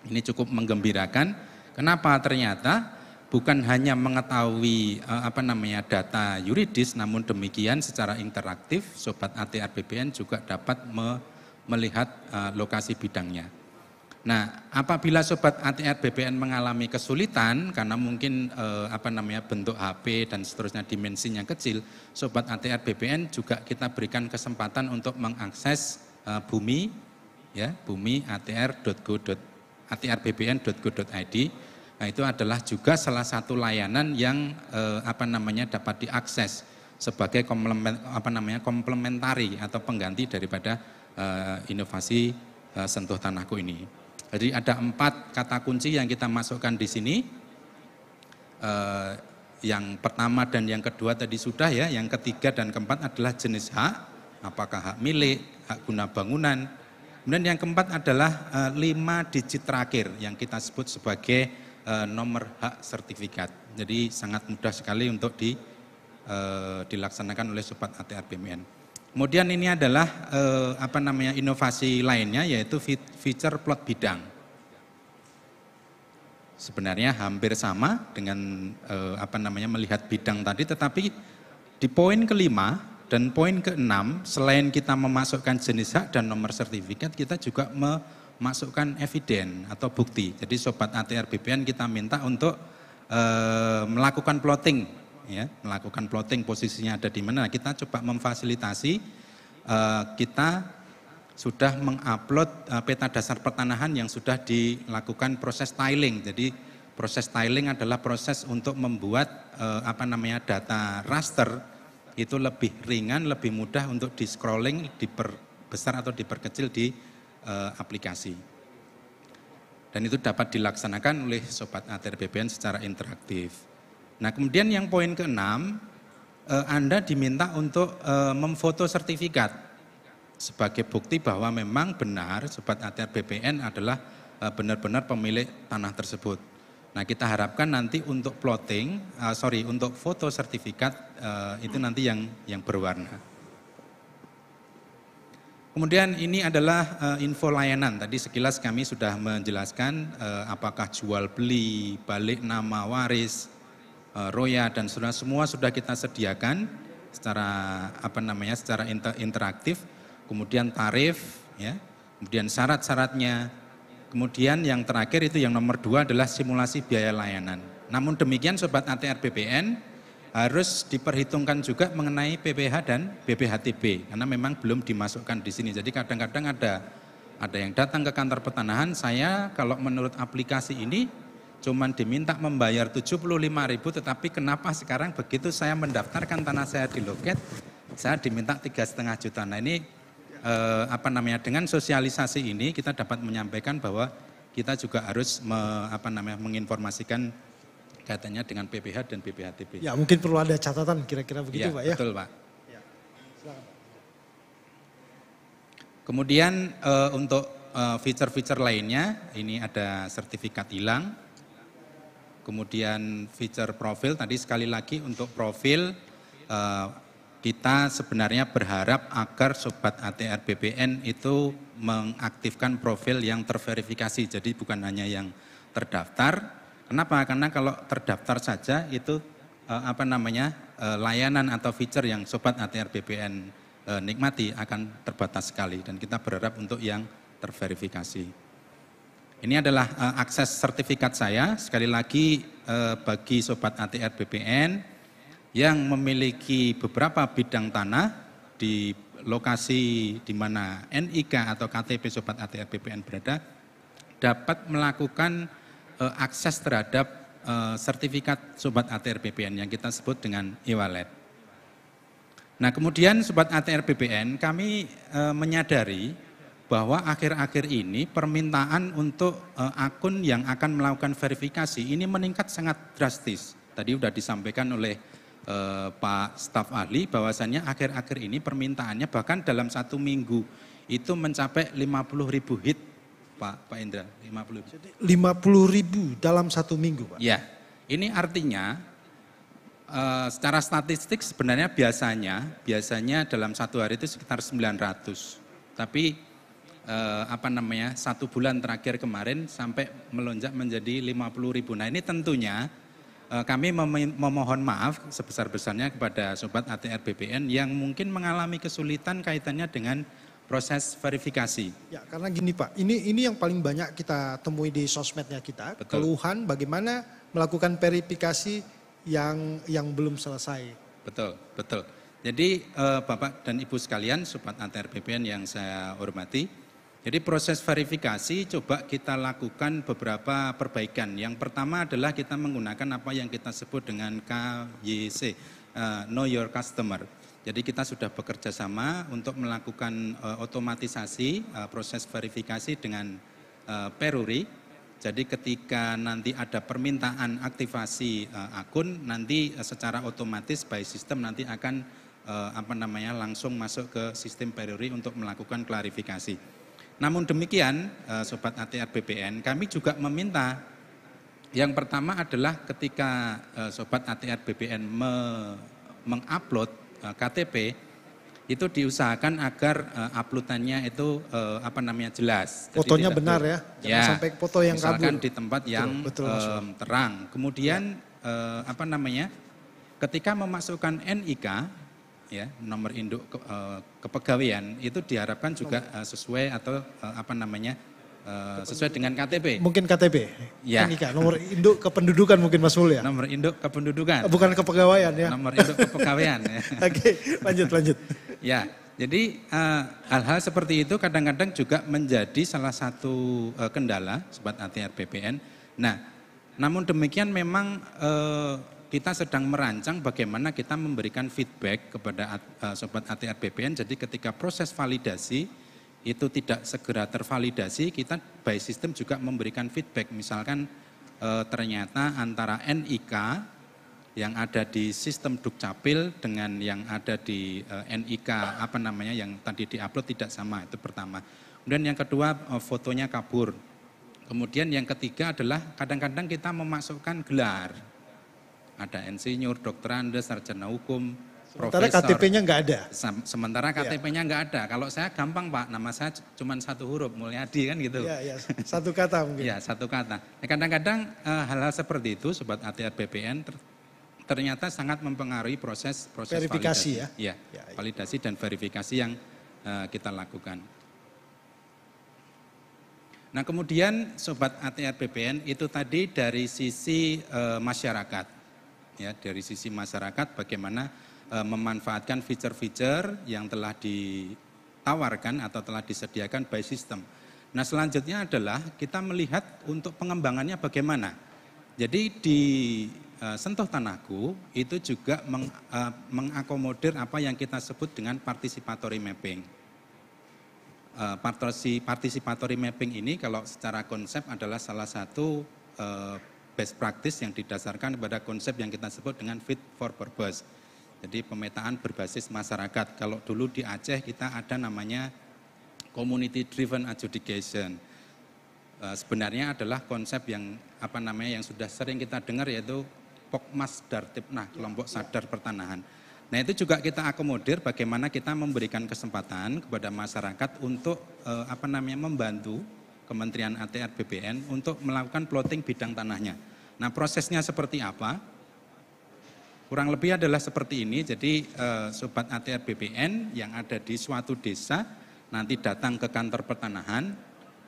Ini cukup menggembirakan. Kenapa? Ternyata bukan hanya mengetahui data yuridis, namun demikian secara interaktif Sobat ATR BPN juga dapat melihat lokasi bidangnya. Nah, apabila Sobat ATR BPN mengalami kesulitan karena mungkin bentuk HP dan seterusnya dimensinya kecil, Sobat ATR BPN juga kita berikan kesempatan untuk mengakses bumi atrbpn.go.id. Nah, itu adalah juga salah satu layanan yang dapat diakses sebagai komplementari atau pengganti daripada inovasi Sentuh Tanahku ini. Jadi ada 4 kata kunci yang kita masukkan di sini. Yang pertama dan yang kedua tadi sudah ya, yang ketiga dan keempat adalah jenis hak, apakah hak milik, hak guna bangunan. Kemudian yang keempat adalah 5 digit terakhir yang kita sebut sebagai nomor hak sertifikat. Jadi sangat mudah sekali untuk dilaksanakan oleh Sobat ATR BPN. Kemudian ini adalah inovasi lainnya, yaitu feature plot bidang. Sebenarnya hampir sama dengan melihat bidang tadi, tetapi di poin kelima dan poin keenam, selain kita memasukkan jenis hak dan nomor sertifikat, kita juga memasukkan eviden atau bukti. Jadi Sobat ATR BPN kita minta untuk melakukan plotting, ya, melakukan plotting posisinya ada di mana. Kita coba memfasilitasi, kita sudah mengupload peta dasar pertanahan yang sudah dilakukan proses tiling. Jadi proses tiling adalah proses untuk membuat data raster itu lebih ringan, lebih mudah untuk di scrolling, diperbesar atau diperkecil di aplikasi. Dan itu dapat dilaksanakan oleh Sobat ATR BPN secara interaktif. Nah, kemudian yang poin keenam, Anda diminta untuk memfoto sertifikat sebagai bukti bahwa memang benar Sobat ATR BPN adalah benar-benar pemilik tanah tersebut. Nah, kita harapkan nanti untuk untuk foto sertifikat itu nanti yang berwarna. Kemudian ini adalah info layanan. Tadi sekilas kami sudah menjelaskan apakah jual beli, balik nama waris, roya dan semua sudah kita sediakan secara secara interaktif. Kemudian tarif, ya, kemudian syarat-syaratnya, kemudian yang terakhir itu yang nomor 2 adalah simulasi biaya layanan. Namun demikian Sobat ATR BPN harus diperhitungkan juga mengenai PPH dan BPHTB karena memang belum dimasukkan di sini. Jadi kadang-kadang ada yang datang ke kantor pertanahan, saya kalau menurut aplikasi ini cuman diminta membayar 75.000, tetapi kenapa sekarang begitu saya mendaftarkan tanah saya di loket, saya diminta 3,5 juta. Nah ini dengan sosialisasi ini kita dapat menyampaikan bahwa kita juga harus menginformasikan kaitannya dengan PPH dan BPHTB. Ya, mungkin perlu ada catatan kira-kira begitu, ya, Pak ya. Betul, Pak. Ya. Silakan. Kemudian untuk fitur-fitur lainnya, ini ada sertifikat hilang. Kemudian fitur profil, tadi sekali lagi untuk profil kita sebenarnya berharap agar Sobat ATR BPN itu mengaktifkan profil yang terverifikasi, jadi bukan hanya yang terdaftar. Kenapa? Karena kalau terdaftar saja itu layanan atau fitur yang Sobat ATR BPN nikmati akan terbatas sekali dan kita berharap untuk yang terverifikasi. Ini adalah akses sertifikat saya, sekali lagi bagi Sobat ATR BPN yang memiliki beberapa bidang tanah di lokasi di mana NIK atau KTP Sobat ATR BPN berada, dapat melakukan akses terhadap sertifikat Sobat ATR BPN yang kita sebut dengan e-wallet. Nah, kemudian Sobat ATR BPN kami menyadari bahwa akhir-akhir ini permintaan untuk akun yang akan melakukan verifikasi ini meningkat sangat drastis. Tadi sudah disampaikan oleh Pak staf ahli bahwasannya akhir-akhir ini permintaannya bahkan dalam 1 minggu itu mencapai 50.000 hit, Pak Indra, 50.000. 50.000 dalam 1 minggu, Pak. Ya, ini artinya secara statistik sebenarnya biasanya dalam 1 hari itu sekitar 900. Tapi 1 bulan terakhir kemarin sampai melonjak menjadi 50.000. Nah, ini tentunya kami memohon maaf sebesar-besarnya kepada Sobat ATR BPN yang mungkin mengalami kesulitan kaitannya dengan proses verifikasi. Ya, karena gini Pak, ini yang paling banyak kita temui di sosmednya kita. Betul. Keluhan bagaimana melakukan verifikasi yang belum selesai. Betul, betul. Jadi Bapak dan Ibu sekalian, Sobat ATR BPN yang saya hormati, jadi proses verifikasi coba kita lakukan beberapa perbaikan. Yang pertama adalah kita menggunakan apa yang kita sebut dengan KYC, Know Your Customer. Jadi kita sudah bekerja sama untuk melakukan otomatisasi proses verifikasi dengan Peruri. Jadi ketika nanti ada permintaan aktivasi akun, nanti secara otomatis by system nanti akan langsung masuk ke sistem Peruri untuk melakukan klarifikasi. Namun demikian, Sobat ATR BPN, kami juga meminta yang pertama adalah ketika Sobat ATR BPN mengupload KTP, itu diusahakan agar uploadannya itu jelas. Fotonya benar ya, jangan sampai foto yang kabur. Misalkan di tempat yang terang. Kemudian ketika memasukkan NIK, ya nomor induk kepegawaian itu diharapkan juga sesuai atau sesuai dengan KTP. Mungkin KTP, ya. NIK, nomor induk kependudukan mungkin Mas Mul ya? Nomor induk kependudukan. Bukan kepegawaian ya? Nomor induk kepegawaian. Ya. Oke, lanjut. Ya, jadi hal-hal seperti itu kadang-kadang juga menjadi salah satu kendala Sobat ATR BPN. Nah, namun demikian memang kita sedang merancang bagaimana kita memberikan feedback kepada Sobat ATR BPN. Jadi ketika proses validasi itu tidak segera tervalidasi, kita by system juga memberikan feedback. Misalkan ternyata antara NIK yang ada di sistem Dukcapil dengan yang ada di NIK yang tadi diupload tidak sama, itu pertama. Kemudian yang kedua fotonya kabur. Kemudian yang ketiga adalah kadang-kadang kita memasukkan gelar. Ada insinyur, dokter Andes, sarjana hukum, sementara profesor. KTP-nya nggak ada. Sementara KTP-nya nggak ada. Kalau saya gampang Pak, nama saya cuma satu huruf, Mulyadi kan gitu. Iya, satu kata mungkin. Iya, satu kata. Kadang-kadang hal-hal seperti itu Sobat ATR BPN ternyata sangat mempengaruhi proses verifikasi validasi. Ya, validasi dan verifikasi yang kita lakukan. Nah kemudian Sobat ATR BPN itu tadi dari sisi masyarakat. Ya, dari sisi masyarakat bagaimana memanfaatkan fitur-fitur yang telah ditawarkan atau telah disediakan by system. Nah selanjutnya adalah kita melihat untuk pengembangannya bagaimana. Jadi di Sentuh Tanahku itu juga mengakomodir apa yang kita sebut dengan participatory mapping. Participatory mapping ini kalau secara konsep adalah salah satu best practice yang didasarkan pada konsep yang kita sebut dengan fit for purpose. Jadi pemetaan berbasis masyarakat. Kalau dulu di Aceh kita ada namanya community driven adjudication. Sebenarnya adalah konsep yang yang sudah sering kita dengar yaitu Pokmas Dartibnah, kelompok sadar pertanahan. Nah itu juga kita akomodir bagaimana kita memberikan kesempatan kepada masyarakat untuk membantu Kementerian ATR BPN untuk melakukan plotting bidang tanahnya. Nah prosesnya seperti apa? Kurang lebih adalah seperti ini. Jadi Sobat ATR BPN yang ada di suatu desa nanti datang ke kantor pertanahan,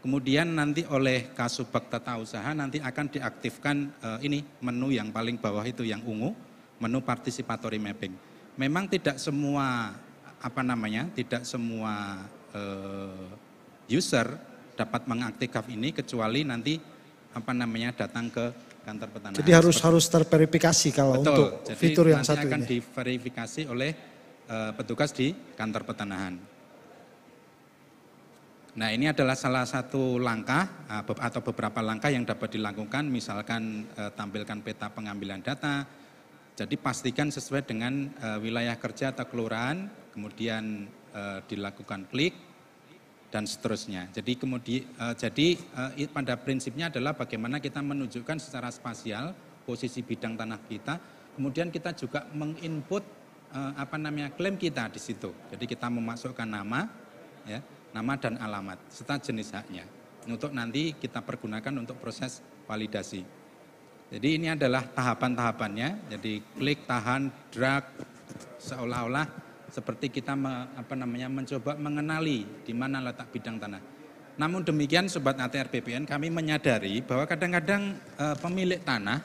kemudian nanti oleh Kasubag Tata Usaha nanti akan diaktifkan ini menu yang paling bawah itu yang ungu, menu participatory mapping. Memang tidak semua tidak semua user dapat mengaktifkan ini kecuali nanti datang ke kantor pertanahan. Jadi harus terverifikasi kalau untuk jadi fitur yang satu ini. akan diverifikasi oleh petugas di kantor pertanahan. Nah ini adalah salah satu langkah atau beberapa langkah yang dapat dilakukan, misalkan tampilkan peta pengambilan data, jadi pastikan sesuai dengan wilayah kerja atau kelurahan, kemudian dilakukan klik, dan seterusnya. Jadi pada prinsipnya adalah bagaimana kita menunjukkan secara spasial posisi bidang tanah kita, kemudian kita juga menginput klaim kita di situ. Jadi kita memasukkan nama, ya, nama dan alamat serta jenis haknya untuk nanti kita pergunakan untuk proses validasi. Jadi ini adalah tahapan-tahapannya. Jadi klik, tahan, drag, seolah-olah seperti kita mencoba mengenali di mana letak bidang tanah. Namun demikian Sobat ATR BPN kami menyadari bahwa kadang-kadang pemilik tanah,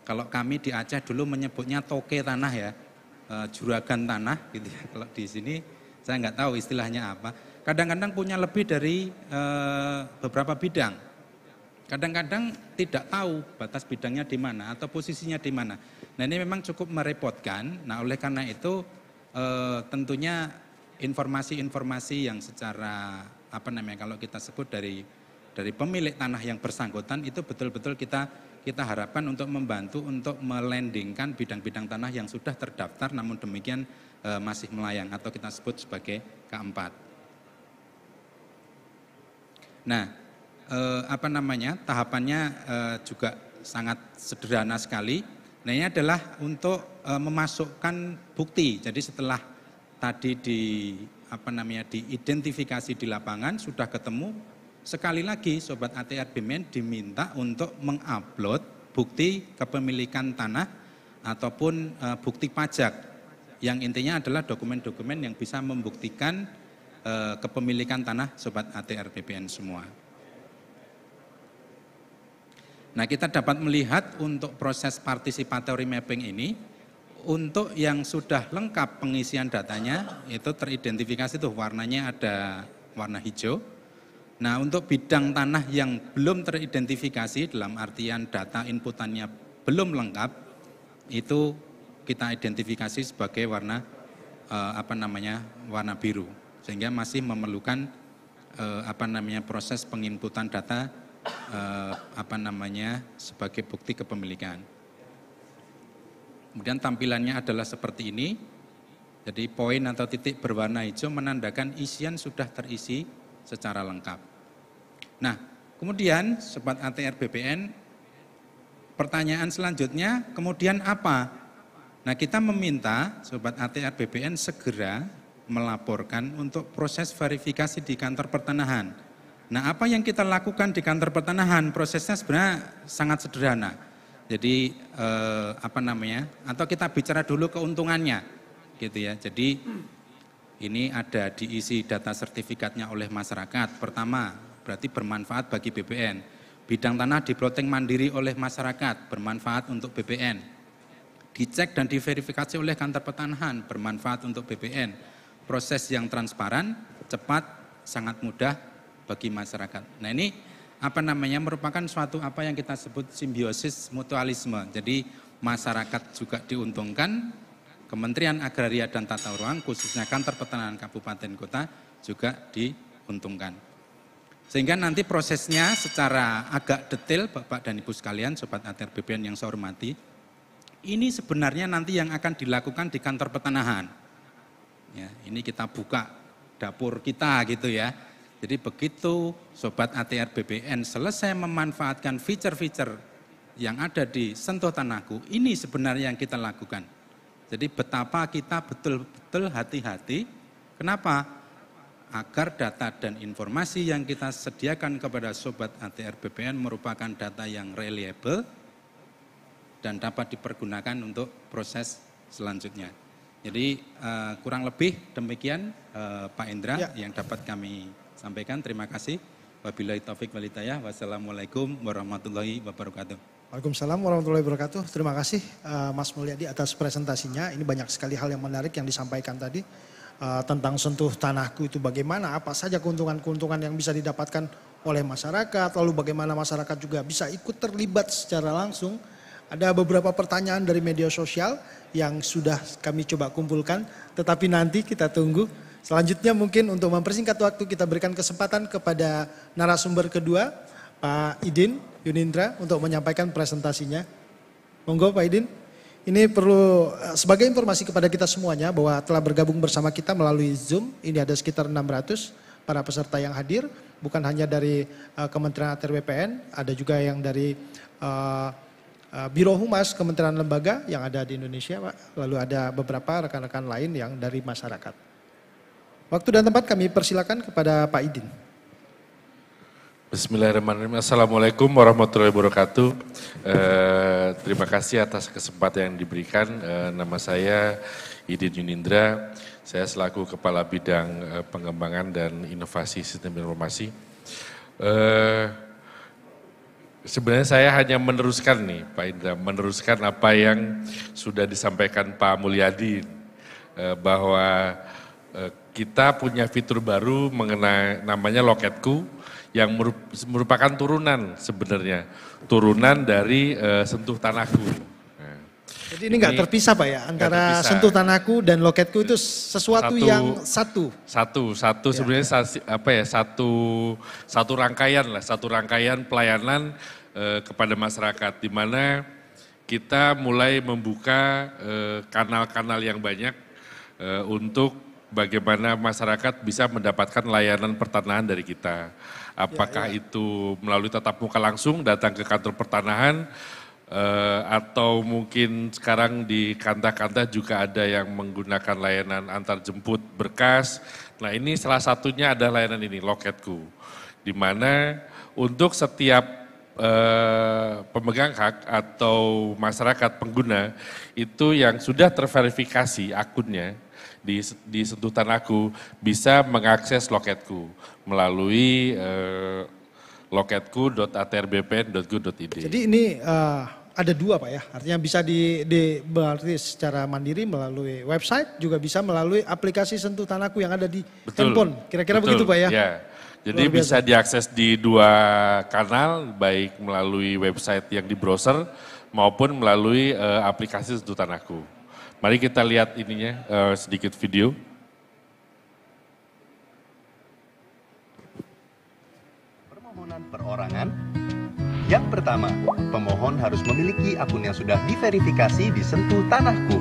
kalau kami di Aceh dulu menyebutnya toke tanah ya, juragan tanah gitu ya. Kalau di sini saya nggak tahu istilahnya apa. Kadang-kadang punya lebih dari beberapa bidang. Kadang-kadang tidak tahu batas bidangnya di mana atau posisinya di mana. Nah ini memang cukup merepotkan. Nah oleh karena itu tentunya informasi-informasi yang secara kalau kita sebut dari pemilik tanah yang bersangkutan itu betul-betul kita harapkan untuk membantu untuk melandingkan bidang-bidang tanah yang sudah terdaftar namun demikian masih melayang atau kita sebut sebagai K4. Nah, tahapannya juga sangat sederhana sekali. Nah, ini adalah untuk memasukkan bukti. Jadi setelah tadi diidentifikasi di lapangan sudah ketemu, sekali lagi Sobat ATR BPN diminta untuk mengupload bukti kepemilikan tanah ataupun bukti pajak yang intinya adalah dokumen-dokumen yang bisa membuktikan kepemilikan tanah Sobat ATR BPN semua. Nah, kita dapat melihat untuk proses participatory mapping ini, untuk yang sudah lengkap pengisian datanya, itu teridentifikasi tuh warnanya ada warna hijau. Nah, untuk bidang tanah yang belum teridentifikasi dalam artian data inputannya belum lengkap, itu kita identifikasi sebagai warna warna biru. Sehingga masih memerlukan proses penginputan data sebagai bukti kepemilikan. Kemudian tampilannya adalah seperti ini. Jadi poin atau titik berwarna hijau menandakan isian sudah terisi secara lengkap. Nah, kemudian Sobat ATR BPN, pertanyaan selanjutnya kemudian apa? Nah, kita meminta Sobat ATR BPN segera melaporkan untuk proses verifikasi di kantor pertanahan. Nah, apa yang kita lakukan di kantor pertanahan? Prosesnya sebenarnya sangat sederhana. Jadi atau kita bicara dulu keuntungannya, gitu ya. Jadi ini ada diisi data sertifikatnya oleh masyarakat. Pertama, berarti bermanfaat bagi BPN. Bidang tanah di-plotting mandiri oleh masyarakat, bermanfaat untuk BPN. Dicek dan diverifikasi oleh kantor pertanahan, bermanfaat untuk BPN. Proses yang transparan, cepat, sangat mudah bagi masyarakat. Nah, ini merupakan suatu yang kita sebut simbiosis mutualisme. Jadi masyarakat juga diuntungkan, Kementerian Agraria dan Tata Ruang khususnya kantor pertanahan kabupaten kota juga diuntungkan. Sehingga nanti prosesnya secara agak detail Bapak dan Ibu sekalian, Sobat ATR BPN yang saya hormati, ini sebenarnya nanti yang akan dilakukan di kantor pertanahan. Ya, ini kita buka dapur kita gitu ya. Jadi begitu Sobat ATR BPN selesai memanfaatkan fitur-fitur yang ada di Sentuh Tanahku, ini sebenarnya yang kita lakukan. Jadi betapa kita betul-betul hati-hati. Kenapa? Agar data dan informasi yang kita sediakan kepada Sobat ATR BPN merupakan data yang reliable dan dapat dipergunakan untuk proses selanjutnya. Jadi kurang lebih demikian Pak Indra yang dapat kami sampaikan. Terima kasih. Wabillahi taufik walhidayah. Wassalamualaikum warahmatullahi wabarakatuh. Waalaikumsalam warahmatullahi wabarakatuh. Terima kasih Mas Mulyadi atas presentasinya. Ini banyak sekali hal yang menarik yang disampaikan tadi tentang Sentuh Tanahku itu bagaimana, apa saja keuntungan-keuntungan yang bisa didapatkan oleh masyarakat, lalu bagaimana masyarakat juga bisa ikut terlibat secara langsung. Ada beberapa pertanyaan dari media sosial yang sudah kami coba kumpulkan, tetapi nanti kita tunggu. Selanjutnya mungkin untuk mempersingkat waktu kita berikan kesempatan kepada narasumber kedua, Pak Idin Yunindra untuk menyampaikan presentasinya. Monggo Pak Idin. Ini perlu sebagai informasi kepada kita semuanya bahwa telah bergabung bersama kita melalui Zoom. Ini ada sekitar 600 para peserta yang hadir. Bukan hanya dari Kementerian ATR BPN, ada juga yang dari Biro Humas Kementerian Lembaga yang ada di Indonesia, Pak. Lalu ada beberapa rekan-rekan lain yang dari masyarakat. Waktu dan tempat kami persilakan kepada Pak Idin. Bismillahirrahmanirrahim. Assalamualaikum warahmatullahi wabarakatuh. Terima kasih atas kesempatan yang diberikan. Nama saya Idin Yunindra. Saya selaku Kepala Bidang Pengembangan dan Inovasi Sistem Informasi. Sebenarnya saya hanya meneruskan nih Pak Indra, meneruskan apa yang sudah disampaikan Pak Mulyadi. Bahwa kita punya fitur baru mengenai namanya Loketku yang merupakan turunan sebenarnya, turunan dari Sentuh Tanahku. Nah, Jadi ini nggak terpisah Pak ya, antara Sentuh Tanahku dan Loketku itu sesuatu yang satu. Satu ya. Sebenarnya apa ya, satu rangkaian lah, satu rangkaian pelayanan kepada masyarakat, di mana kita mulai membuka kanal-kanal yang banyak untuk bagaimana masyarakat bisa mendapatkan layanan pertanahan dari kita. Apakah itu melalui tatap muka langsung datang ke kantor pertanahan, atau mungkin sekarang di kanta-kanta juga ada yang menggunakan layanan antar jemput berkas. Nah ini salah satunya ada layanan ini, Loketku. Di mana untuk setiap pemegang hak atau masyarakat pengguna itu yang sudah terverifikasi akunnya di Sentuh Tanahku bisa mengakses Loketku melalui loketku.atrbpn.go.id. Jadi ini ada dua Pak ya, artinya bisa berarti secara mandiri melalui website, juga bisa melalui aplikasi Sentuh Tanahku yang ada di handphone. Kira-kira begitu Pak ya? Ya. Jadi bisa diakses di dua kanal, baik melalui website yang di browser maupun melalui aplikasi Sentuh Tanahku. Mari kita lihat ininya, sedikit video. Permohonan perorangan. Yang pertama, pemohon harus memiliki akun yang sudah diverifikasi di Sentuh Tanahku.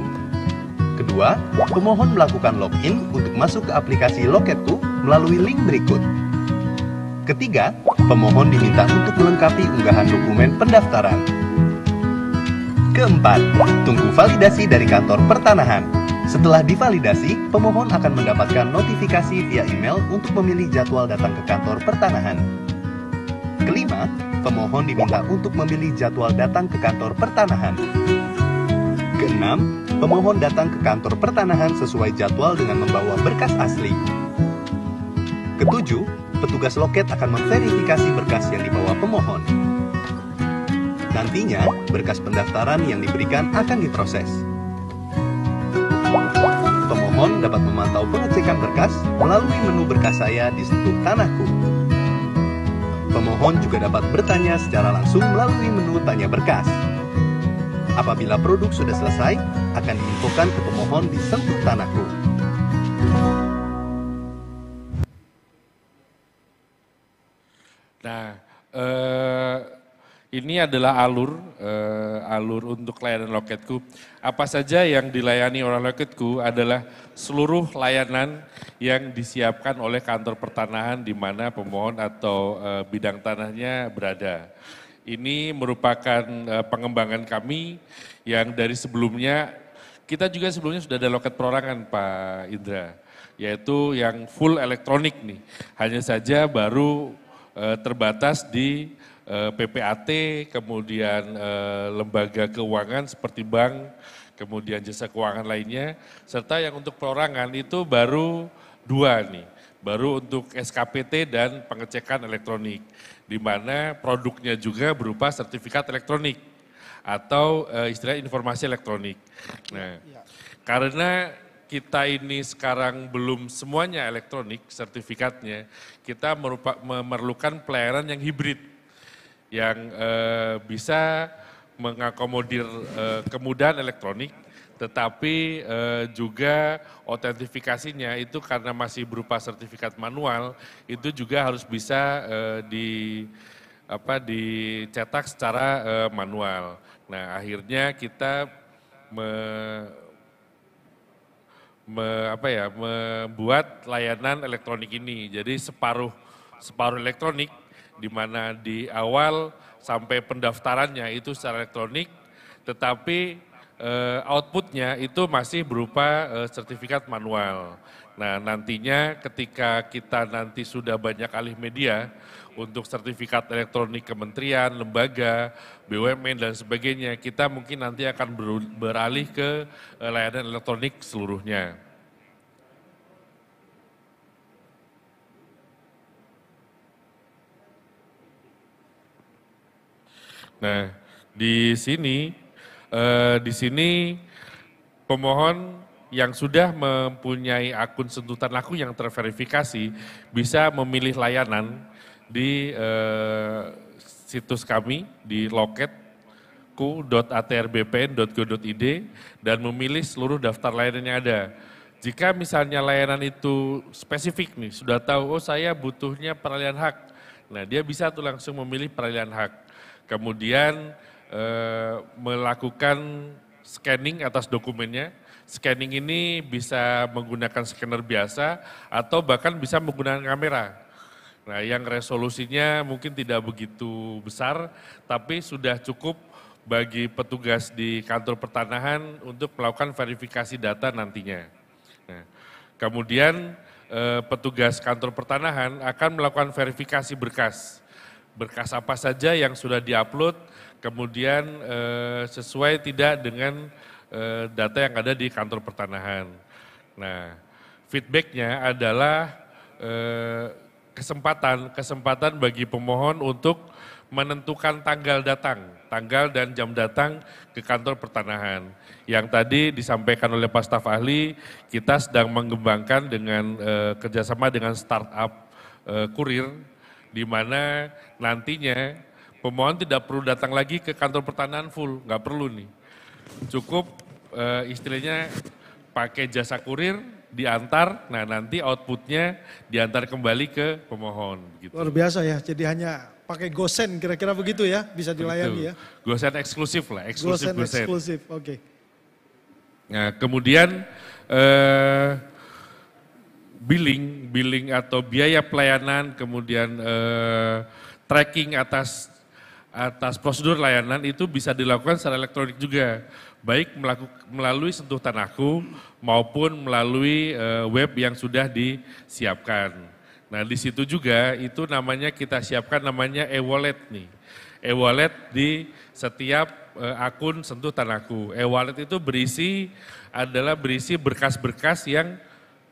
Kedua, pemohon melakukan login untuk masuk ke aplikasi Loketku melalui link berikut. Ketiga, pemohon diminta untuk melengkapi unggahan dokumen pendaftaran. Keempat, tunggu validasi dari kantor pertanahan. Setelah divalidasi, pemohon akan mendapatkan notifikasi via email untuk memilih jadwal datang ke kantor pertanahan. Kelima, pemohon diminta untuk memilih jadwal datang ke kantor pertanahan. Keenam, pemohon datang ke kantor pertanahan sesuai jadwal dengan membawa berkas asli. Ketujuh, petugas loket akan memverifikasi berkas yang dibawa pemohon. Nantinya, berkas pendaftaran yang diberikan akan diproses. Pemohon dapat memantau pengecekan berkas melalui menu berkas saya di Sentuh Tanahku. Pemohon juga dapat bertanya secara langsung melalui menu tanya berkas. Apabila produk sudah selesai, akan diinfokan ke pemohon di Sentuh Tanahku. Nah, ini adalah alur untuk layanan Loketku. Apa saja yang dilayani oleh Loketku adalah seluruh layanan yang disiapkan oleh kantor pertanahan di mana pemohon atau bidang tanahnya berada. Ini merupakan pengembangan kami yang dari sebelumnya, kita juga sebelumnya sudah ada loket perorangan Pak Indra, yaitu yang full elektronik nih. Hanya saja baru terbatas di PPAT, kemudian lembaga keuangan seperti bank, kemudian jasa keuangan lainnya, serta yang untuk perorangan itu baru dua nih, baru untuk SKPT dan pengecekan elektronik, di mana produknya juga berupa sertifikat elektronik atau istilah informasi elektronik. Nah, karena kita ini sekarang belum semuanya elektronik sertifikatnya, kita memerlukan pelayanan yang hibrid, yang bisa mengakomodir kemudahan elektronik, tetapi juga autentifikasinya itu karena masih berupa sertifikat manual, itu juga harus bisa dicetak secara manual. Nah, akhirnya kita membuat layanan elektronik ini. Jadi separuh elektronik, di mana di awal sampai pendaftarannya itu secara elektronik, tetapi outputnya itu masih berupa sertifikat manual. Nah, nantinya ketika kita nanti sudah banyak alih media untuk sertifikat elektronik kementerian, lembaga, BUMN dan sebagainya, kita mungkin nanti akan beralih ke layanan elektronik seluruhnya. Nah, di sini pemohon yang sudah mempunyai akun Sentuh Tanahku yang terverifikasi bisa memilih layanan di situs kami di Loket ku.atrbpn.go.id dan memilih seluruh daftar layanan yang ada. Jika misalnya layanan itu spesifik nih, sudah tahu, oh saya butuhnya peralihan hak. Nah dia bisa tuh langsung memilih peralihan hak. Kemudian melakukan scanning atas dokumennya. Scanning ini bisa menggunakan scanner biasa atau bahkan bisa menggunakan kamera. Nah yang resolusinya mungkin tidak begitu besar, tapi sudah cukup bagi petugas di kantor pertanahan untuk melakukan verifikasi data nantinya. Nah, kemudian petugas kantor pertanahan akan melakukan verifikasi berkas. Berkas apa saja yang sudah diupload, kemudian sesuai tidak dengan data yang ada di kantor pertanahan. Nah, feedbacknya adalah kesempatan bagi pemohon untuk menentukan tanggal dan jam datang ke kantor pertanahan. Yang tadi disampaikan oleh Pak Staf Ahli, kita sedang mengembangkan dengan kerjasama dengan startup kurir, di mana nantinya pemohon tidak perlu datang lagi ke kantor pertanahan full, nggak perlu nih. Cukup istilahnya pakai jasa kurir, diantar, nah nanti outputnya diantar kembali ke pemohon. Gitu. Luar biasa ya, jadi hanya pakai GoSend kira-kira begitu ya, bisa dilayani ya. GoSend eksklusif lah, eksklusif GoSend. Eksklusif, oke. Nah kemudian billing atau biaya pelayanan, kemudian tracking atas prosedur layanan itu bisa dilakukan secara elektronik juga, baik melalui Sentuh Tanahku maupun melalui web yang sudah disiapkan. Nah di situ juga itu namanya kita siapkan namanya e-wallet nih. E-wallet di setiap akun Sentuh Tanahku. E-wallet itu berisi berkas-berkas yang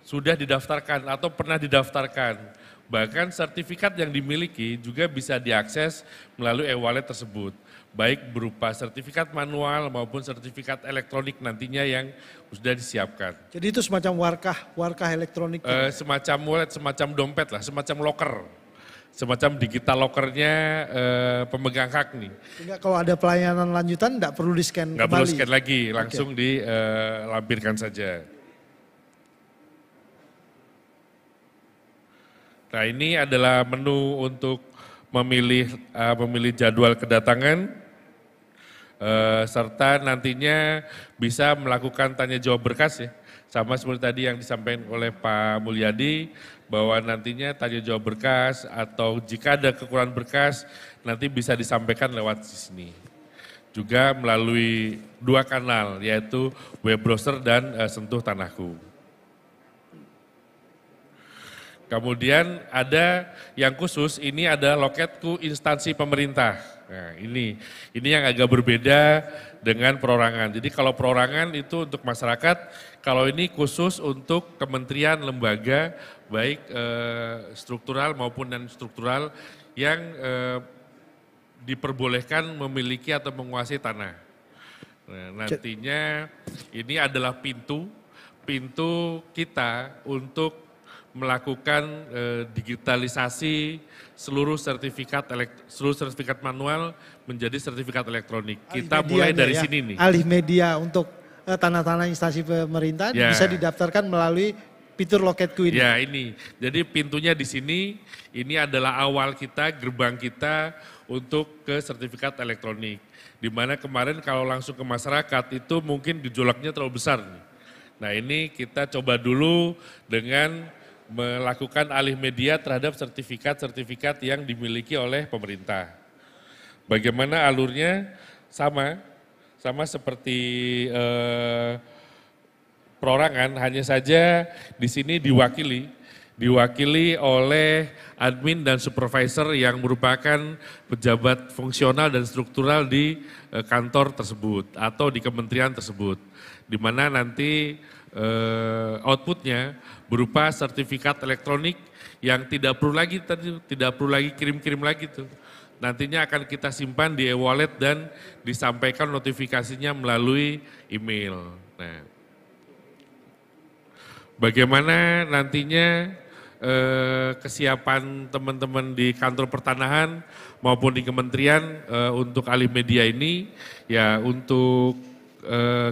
sudah didaftarkan atau pernah didaftarkan. Bahkan sertifikat yang dimiliki juga bisa diakses melalui e-wallet tersebut. Baik berupa sertifikat manual maupun sertifikat elektronik nantinya yang sudah disiapkan. Jadi itu semacam warkah elektronik? Semacam wallet, semacam dompet lah, semacam locker. Semacam digital lockernya pemegang hak nih. Sehingga kalau ada pelayanan lanjutan tidak perlu di-scan kembali? Nggak perlu scan lagi, langsung dilampirkan saja. Nah ini adalah menu untuk memilih jadwal kedatangan, serta nantinya bisa melakukan tanya jawab berkas ya. Sama seperti tadi yang disampaikan oleh Pak Mulyadi, bahwa nantinya tanya jawab berkas atau jika ada kekurangan berkas nanti bisa disampaikan lewat sini. Juga melalui 2 kanal yaitu web browser dan Sentuh Tanahku. Kemudian ada yang khusus, ini ada Loketku instansi pemerintah. Nah ini yang agak berbeda dengan perorangan. Jadi kalau perorangan itu untuk masyarakat, kalau ini khusus untuk kementerian, lembaga, baik struktural maupun non-struktural yang diperbolehkan memiliki atau menguasai tanah. Nah, nantinya ini adalah pintu kita untuk melakukan digitalisasi seluruh sertifikat manual menjadi sertifikat elektronik. Kita mulai dari sini nih. Alih media untuk tanah-tanah instansi pemerintah bisa didaftarkan melalui fitur Loketku ini. Ya ini, jadi pintunya di sini, ini adalah awal kita, gerbang kita untuk ke sertifikat elektronik. Di mana kemarin kalau langsung ke masyarakat itu mungkin gejolaknya terlalu besar. Nah ini kita coba dulu dengan melakukan alih media terhadap sertifikat-sertifikat yang dimiliki oleh pemerintah. Bagaimana alurnya? Sama seperti perorangan, hanya saja di sini diwakili oleh admin dan supervisor yang merupakan pejabat fungsional dan struktural di kantor tersebut atau di kementerian tersebut, di mana nanti outputnya berupa sertifikat elektronik yang tidak perlu lagi kirim-kirim lagi tuh. Nantinya akan kita simpan di e-wallet dan disampaikan notifikasinya melalui email. Nah, bagaimana nantinya kesiapan teman-teman di kantor pertanahan maupun di kementerian untuk alih media ini, ya untuk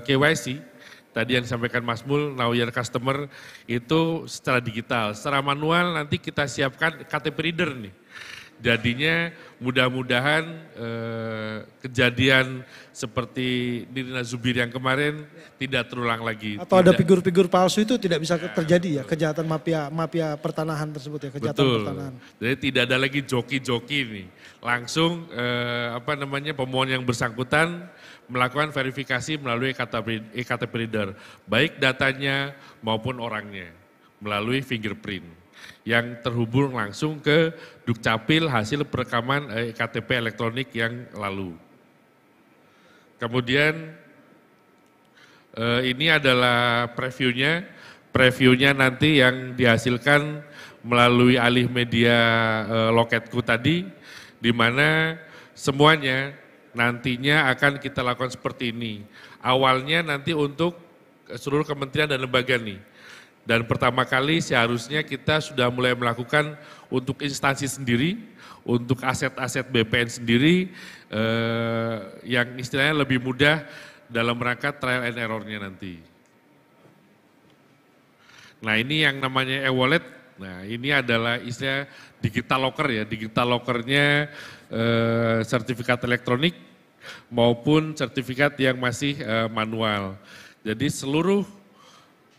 KYC, tadi yang disampaikan Mas Mul, Know Your Customer itu secara digital, secara manual nanti kita siapkan KTP reader nih. Jadinya mudah-mudahan kejadian seperti Nirina Zubir yang kemarin tidak terulang lagi. Atau ada figur-figur palsu itu tidak bisa terjadi ya, kejahatan mafia pertanahan tersebut ya, kejahatan Betul. pertanahan. Jadi tidak ada lagi joki-joki nih. Langsung pemohon yang bersangkutan melakukan verifikasi melalui eKTP reader, baik datanya maupun orangnya melalui fingerprint yang terhubung langsung ke Dukcapil hasil perekaman KTP elektronik yang lalu. Kemudian ini adalah previewnya. Previewnya nanti yang dihasilkan melalui alih media Loketku tadi, di mana semuanya nantinya akan kita lakukan seperti ini. Awalnya nanti untuk seluruh kementerian dan lembaga nih. Dan pertama kali seharusnya kita sudah mulai melakukan untuk instansi sendiri, untuk aset-aset BPN sendiri, yang istilahnya lebih mudah dalam rangka trial and error-nya nanti. Nah ini yang namanya e-wallet, nah ini adalah istilah digital locker ya, digital locker-nya sertifikat elektronik maupun sertifikat yang masih manual. Jadi seluruh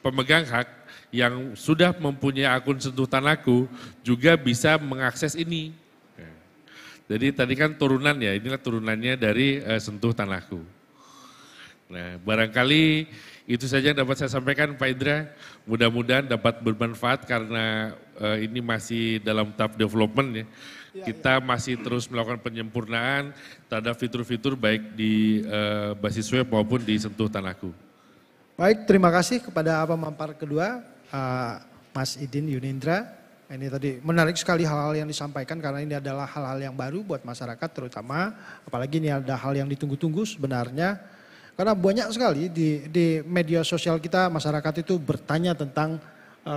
pemegang hak yang sudah mempunyai akun Sentuh Tanahku juga bisa mengakses ini. Jadi tadi kan turunan ya, inilah turunannya dari Sentuh Tanahku. Nah barangkali itu saja yang dapat saya sampaikan Pak Indra. Mudah-mudahan dapat bermanfaat karena ini masih dalam tahap development ya. Kita masih terus melakukan penyempurnaan terhadap fitur-fitur baik di basis web maupun di Sentuh Tanahku. Baik, terima kasih kepada pemampar kedua, Mas Idin Yunindra. Ini tadi menarik sekali hal-hal yang disampaikan karena ini adalah hal-hal yang baru buat masyarakat terutama. Apalagi ini ada hal yang ditunggu-tunggu sebenarnya. Karena banyak sekali di media sosial kita masyarakat itu bertanya tentang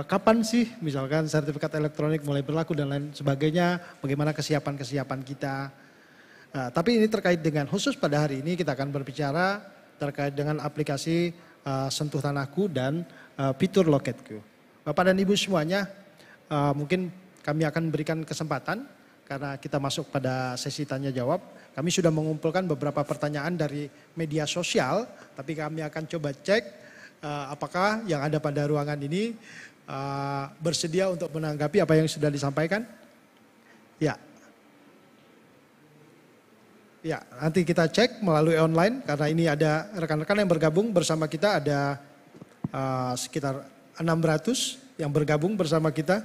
kapan sih misalkan sertifikat elektronik mulai berlaku dan lain sebagainya. Bagaimana kesiapan-kesiapan kita. Tapi ini terkait dengan khusus pada hari ini kita akan berbicara terkait dengan aplikasi Sentuh Tanahku dan fitur Loketku. Bapak dan Ibu semuanya, mungkin kami akan berikan kesempatan karena kita masuk pada sesi tanya jawab. Kami sudah mengumpulkan beberapa pertanyaan dari media sosial, tapi kami akan coba cek apakah yang ada pada ruangan ini bersedia untuk menanggapi apa yang sudah disampaikan. Ya. Ya, nanti kita cek melalui online karena ini ada rekan-rekan yang bergabung bersama kita, ada sekitar 600 yang bergabung bersama kita.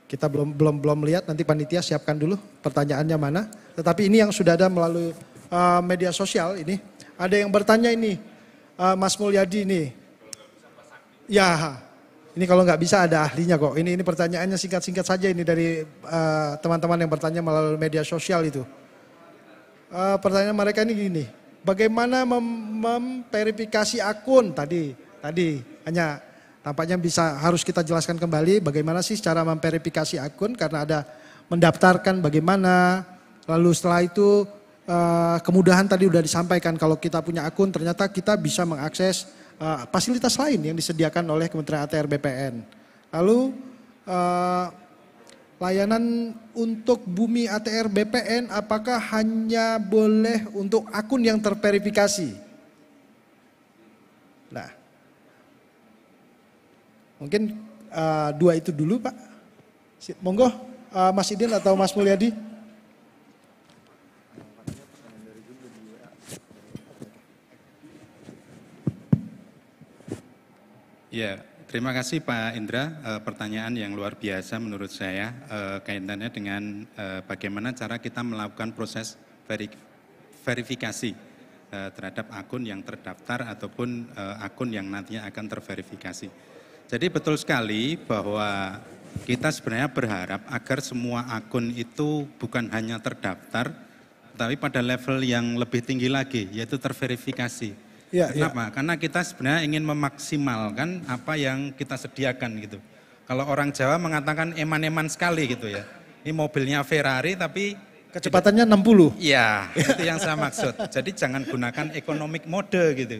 Kita belum lihat, nanti panitia siapkan dulu pertanyaannya mana. Tetapi ini yang sudah ada melalui media sosial ini. Ada yang bertanya ini, Mas Mulyadi ini. Ya. Ini kalau nggak bisa ada ahlinya kok. Ini pertanyaannya singkat-singkat saja ini dari teman-teman yang bertanya melalui media sosial itu. Pertanyaan mereka ini gini, bagaimana memverifikasi akun tadi hanya tampaknya harus kita jelaskan kembali bagaimana sih cara memverifikasi akun karena ada mendaftarkan bagaimana, lalu setelah itu kemudahan tadi udah disampaikan kalau kita punya akun ternyata kita bisa mengakses fasilitas lain yang disediakan oleh Kementerian ATR BPN. Lalu layanan untuk Bumi ATR BPN apakah hanya boleh untuk akun yang terverifikasi? Nah, mungkin dua itu dulu Pak. Monggo Mas Idin atau Mas Mulyadi. Ya, terima kasih Pak Indra. Pertanyaan yang luar biasa menurut saya kaitannya dengan bagaimana cara kita melakukan proses verifikasi terhadap akun yang terdaftar ataupun akun yang nantinya akan terverifikasi. Jadi betul sekali bahwa kita sebenarnya berharap agar semua akun itu bukan hanya terdaftar, tapi pada level yang lebih tinggi lagi, yaitu terverifikasi. Ya, Kenapa? Karena kita sebenarnya ingin memaksimalkan apa yang kita sediakan gitu. Kalau orang Jawa mengatakan eman-eman sekali gitu ya. Ini mobilnya Ferrari tapi kecepatannya 60. Iya, itu yang saya maksud. Jadi jangan gunakan economic mode gitu.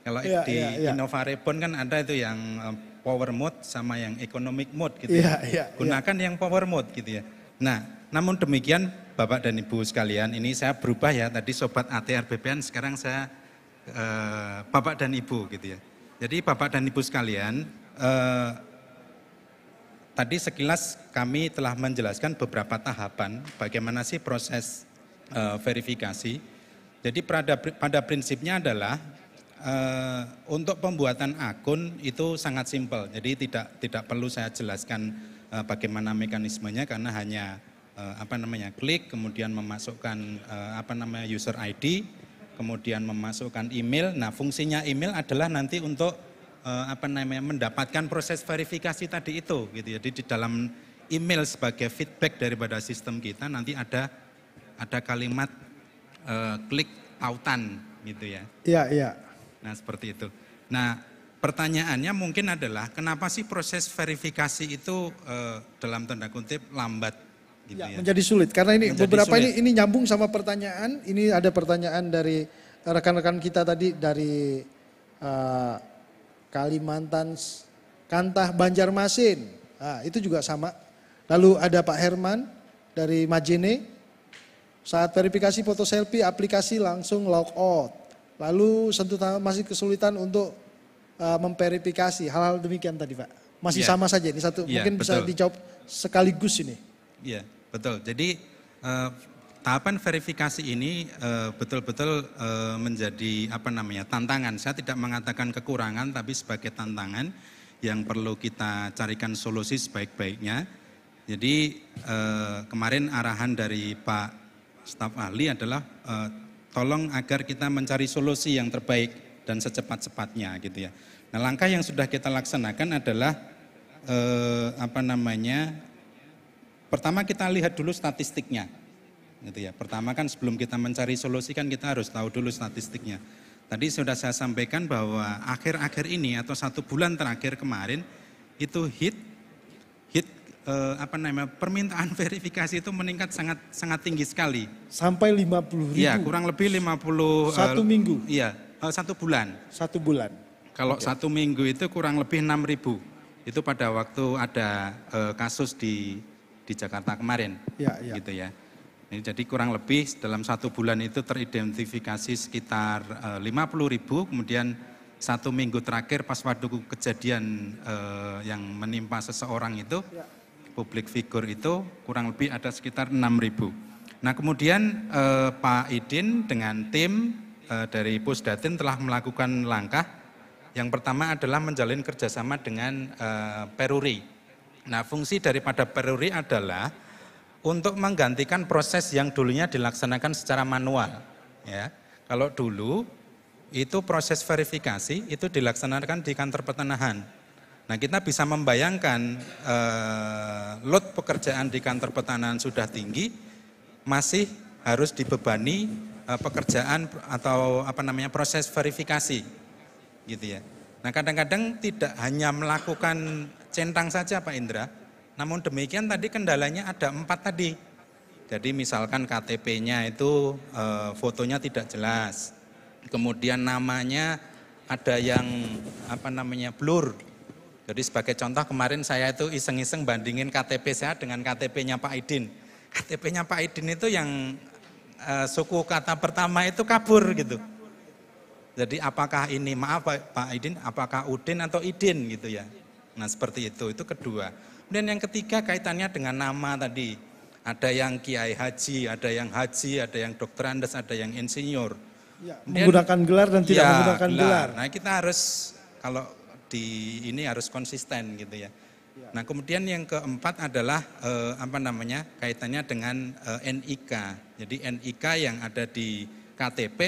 Kalau di Innova Reborn kan ada itu yang power mode sama yang economic mode gitu. Gunakan yang power mode gitu ya. Nah, namun demikian Bapak dan Ibu sekalian, ini saya berubah ya. Tadi Sobat ATR BPN, sekarang saya Bapak dan Ibu gitu ya. Jadi Bapak dan Ibu sekalian, tadi sekilas kami telah menjelaskan beberapa tahapan bagaimana sih proses verifikasi. Jadi pada prinsipnya adalah untuk pembuatan akun itu sangat simpel. Jadi tidak perlu saya jelaskan bagaimana mekanismenya karena hanya klik kemudian memasukkan user ID, kemudian memasukkan email. Nah, fungsinya email adalah nanti untuk mendapatkan proses verifikasi tadi itu gitu. Jadi di dalam email sebagai feedback daripada sistem kita nanti ada kalimat klik tautan gitu ya. Iya. Nah, seperti itu. Nah, pertanyaannya mungkin adalah kenapa sih proses verifikasi itu dalam tanda kutip lambat gitu ya. Menjadi sulit karena ini Menjadi beberapa sulit. ini nyambung sama pertanyaan. Ini ada pertanyaan dari rekan-rekan kita tadi dari Kalimantan, Kantah, Banjarmasin. Nah, itu juga sama. Lalu ada Pak Herman dari Majene. Saat verifikasi foto selfie aplikasi langsung log out. Lalu masih kesulitan untuk memverifikasi hal-hal demikian tadi Pak. Masih sama saja ini satu mungkin bisa dijawab sekaligus ini. Iya, betul. Jadi tahapan verifikasi ini betul-betul menjadi tantangan. Saya tidak mengatakan kekurangan tapi sebagai tantangan yang perlu kita carikan solusi sebaik-baiknya. Jadi kemarin arahan dari Pak staf ahli adalah tolong agar kita mencari solusi yang terbaik dan secepat-cepatnya gitu ya. Nah, langkah yang sudah kita laksanakan adalah pertama kita lihat dulu statistiknya. Gitu ya. Pertama kan sebelum kita mencari solusi kan kita harus tahu dulu statistiknya. Tadi sudah saya sampaikan bahwa akhir-akhir ini atau 1 bulan terakhir kemarin itu permintaan verifikasi itu meningkat sangat tinggi sekali. Sampai 50.000. Iya, kurang lebih 50. 1 minggu. Iya, 1 bulan. 1 bulan. Kalau 1 minggu itu kurang lebih 6.000. Itu pada waktu ada kasus di Jakarta kemarin. Iya. Gitu ya. Jadi kurang lebih dalam 1 bulan itu teridentifikasi sekitar 50.000, kemudian 1 minggu terakhir pas waktu kejadian yang menimpa seseorang itu, public figure itu kurang lebih ada sekitar 6.000. Nah, kemudian Pak Idin dengan tim dari Pusdatin telah melakukan langkah. Yang pertama adalah menjalin kerjasama dengan Peruri. Nah, fungsi daripada Peruri adalah untuk menggantikan proses yang dulunya dilaksanakan secara manual. Ya, kalau dulu itu proses verifikasi itu dilaksanakan di kantor pertanahan. Nah, kita bisa membayangkan load pekerjaan di kantor pertanahan sudah tinggi, masih harus dibebani pekerjaan atau proses verifikasi, gitu ya. Nah, kadang-kadang tidak hanya melakukan centang saja Pak Indra, namun demikian tadi kendalanya ada 4 tadi. Jadi misalkan KTP-nya itu fotonya tidak jelas, kemudian namanya ada yang blur. Jadi sebagai contoh kemarin saya itu iseng-iseng bandingin KTP saya dengan KTP-nya Pak Idin. KTP-nya Pak Idin itu yang suku kata pertama itu kabur gitu. Jadi apakah ini, maaf Pak Idin, apakah Udin atau Idin gitu ya. Nah seperti itu kedua. Kemudian yang ketiga kaitannya dengan nama tadi. Ada yang Kiai Haji, ada yang Dokter Andes, ada yang insinyur. Ya, menggunakan gelar dan tidak menggunakan gelar. Nah kita harus, kalau di ini harus konsisten gitu ya. Nah kemudian yang keempat adalah kaitannya dengan NIK. Jadi NIK yang ada di KTP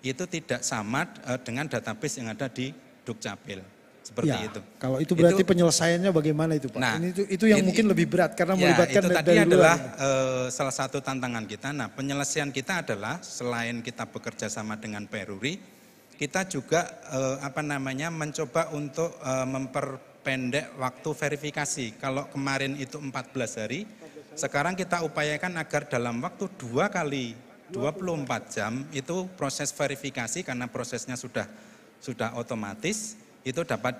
itu tidak sama dengan database yang ada di Dukcapil. Seperti Ya, itu. kalau itu berarti penyelesaiannya bagaimana itu Pak? Nah, itu yang mungkin lebih berat karena melibatkan itu tadi dari adalah luar. salah satu tantangan kita. Nah, penyelesaian kita adalah selain kita bekerja sama dengan Peruri, kita juga mencoba untuk memperpendek waktu verifikasi. Kalau kemarin itu 14 hari, sekarang kita upayakan agar dalam waktu 2 kali 24 jam itu proses verifikasi karena prosesnya sudah otomatis itu dapat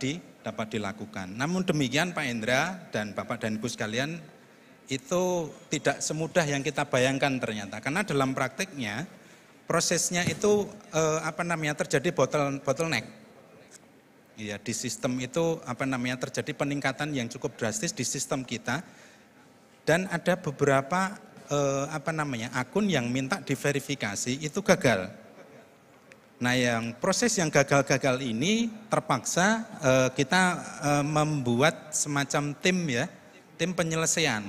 dilakukan. Namun demikian Pak Indra dan Bapak dan Ibu sekalian, itu tidak semudah yang kita bayangkan ternyata. Karena dalam prakteknya prosesnya itu terjadi bottleneck. Iya, di sistem itu terjadi peningkatan yang cukup drastis di sistem kita. Dan ada beberapa akun yang minta diverifikasi itu gagal. Nah, yang proses yang gagal-gagal ini terpaksa kita membuat semacam tim penyelesaian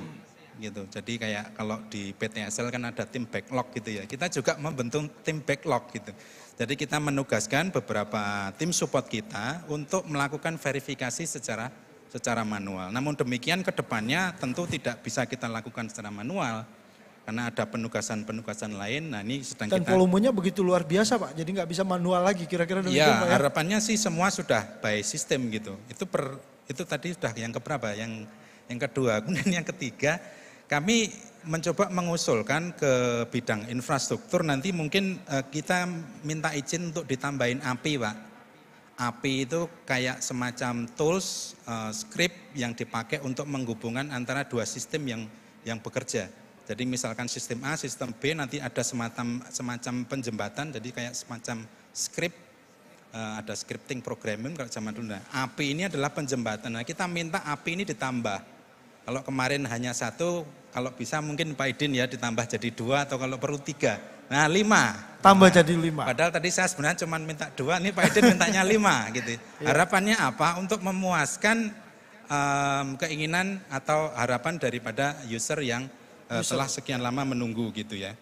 gitu. Jadi kayak kalau di PTSL kan ada tim backlog gitu ya. Kita juga membentuk tim backlog gitu. Jadi kita menugaskan beberapa tim support kita untuk melakukan verifikasi secara manual. Namun demikian ke depannya tentu tidak bisa kita lakukan secara manual. Karena ada penugasan-penugasan lain, nah ini sedang Dan volumenya begitu luar biasa Pak, jadi nggak bisa manual lagi kira-kira demikian Pak ya? Ya, harapannya sih semua sudah by system gitu. Itu tadi sudah yang keberapa, yang kedua. Kemudian yang ketiga, kami mencoba mengusulkan ke bidang infrastruktur, nanti mungkin kita minta izin untuk ditambahin API Pak. API itu kayak semacam tools, script yang dipakai untuk menghubungkan antara dua sistem yang bekerja. Jadi misalkan sistem A, sistem B nanti ada semacam penjembatan, jadi kayak semacam script, ada scripting programming kalau zaman dulu. Nah, API ini adalah penjembatan. Nah, kita minta API ini ditambah. Kalau kemarin hanya 1, kalau bisa mungkin Pak Idin ya ditambah jadi 2 atau kalau perlu 3. Nah 5. Tambah jadi 5. Padahal tadi saya sebenarnya cuma minta 2, ini Pak Idin mintanya 5 gitu. Harapannya apa? Untuk memuaskan keinginan atau harapan daripada user yang setelah sekian lama menunggu gitu ya.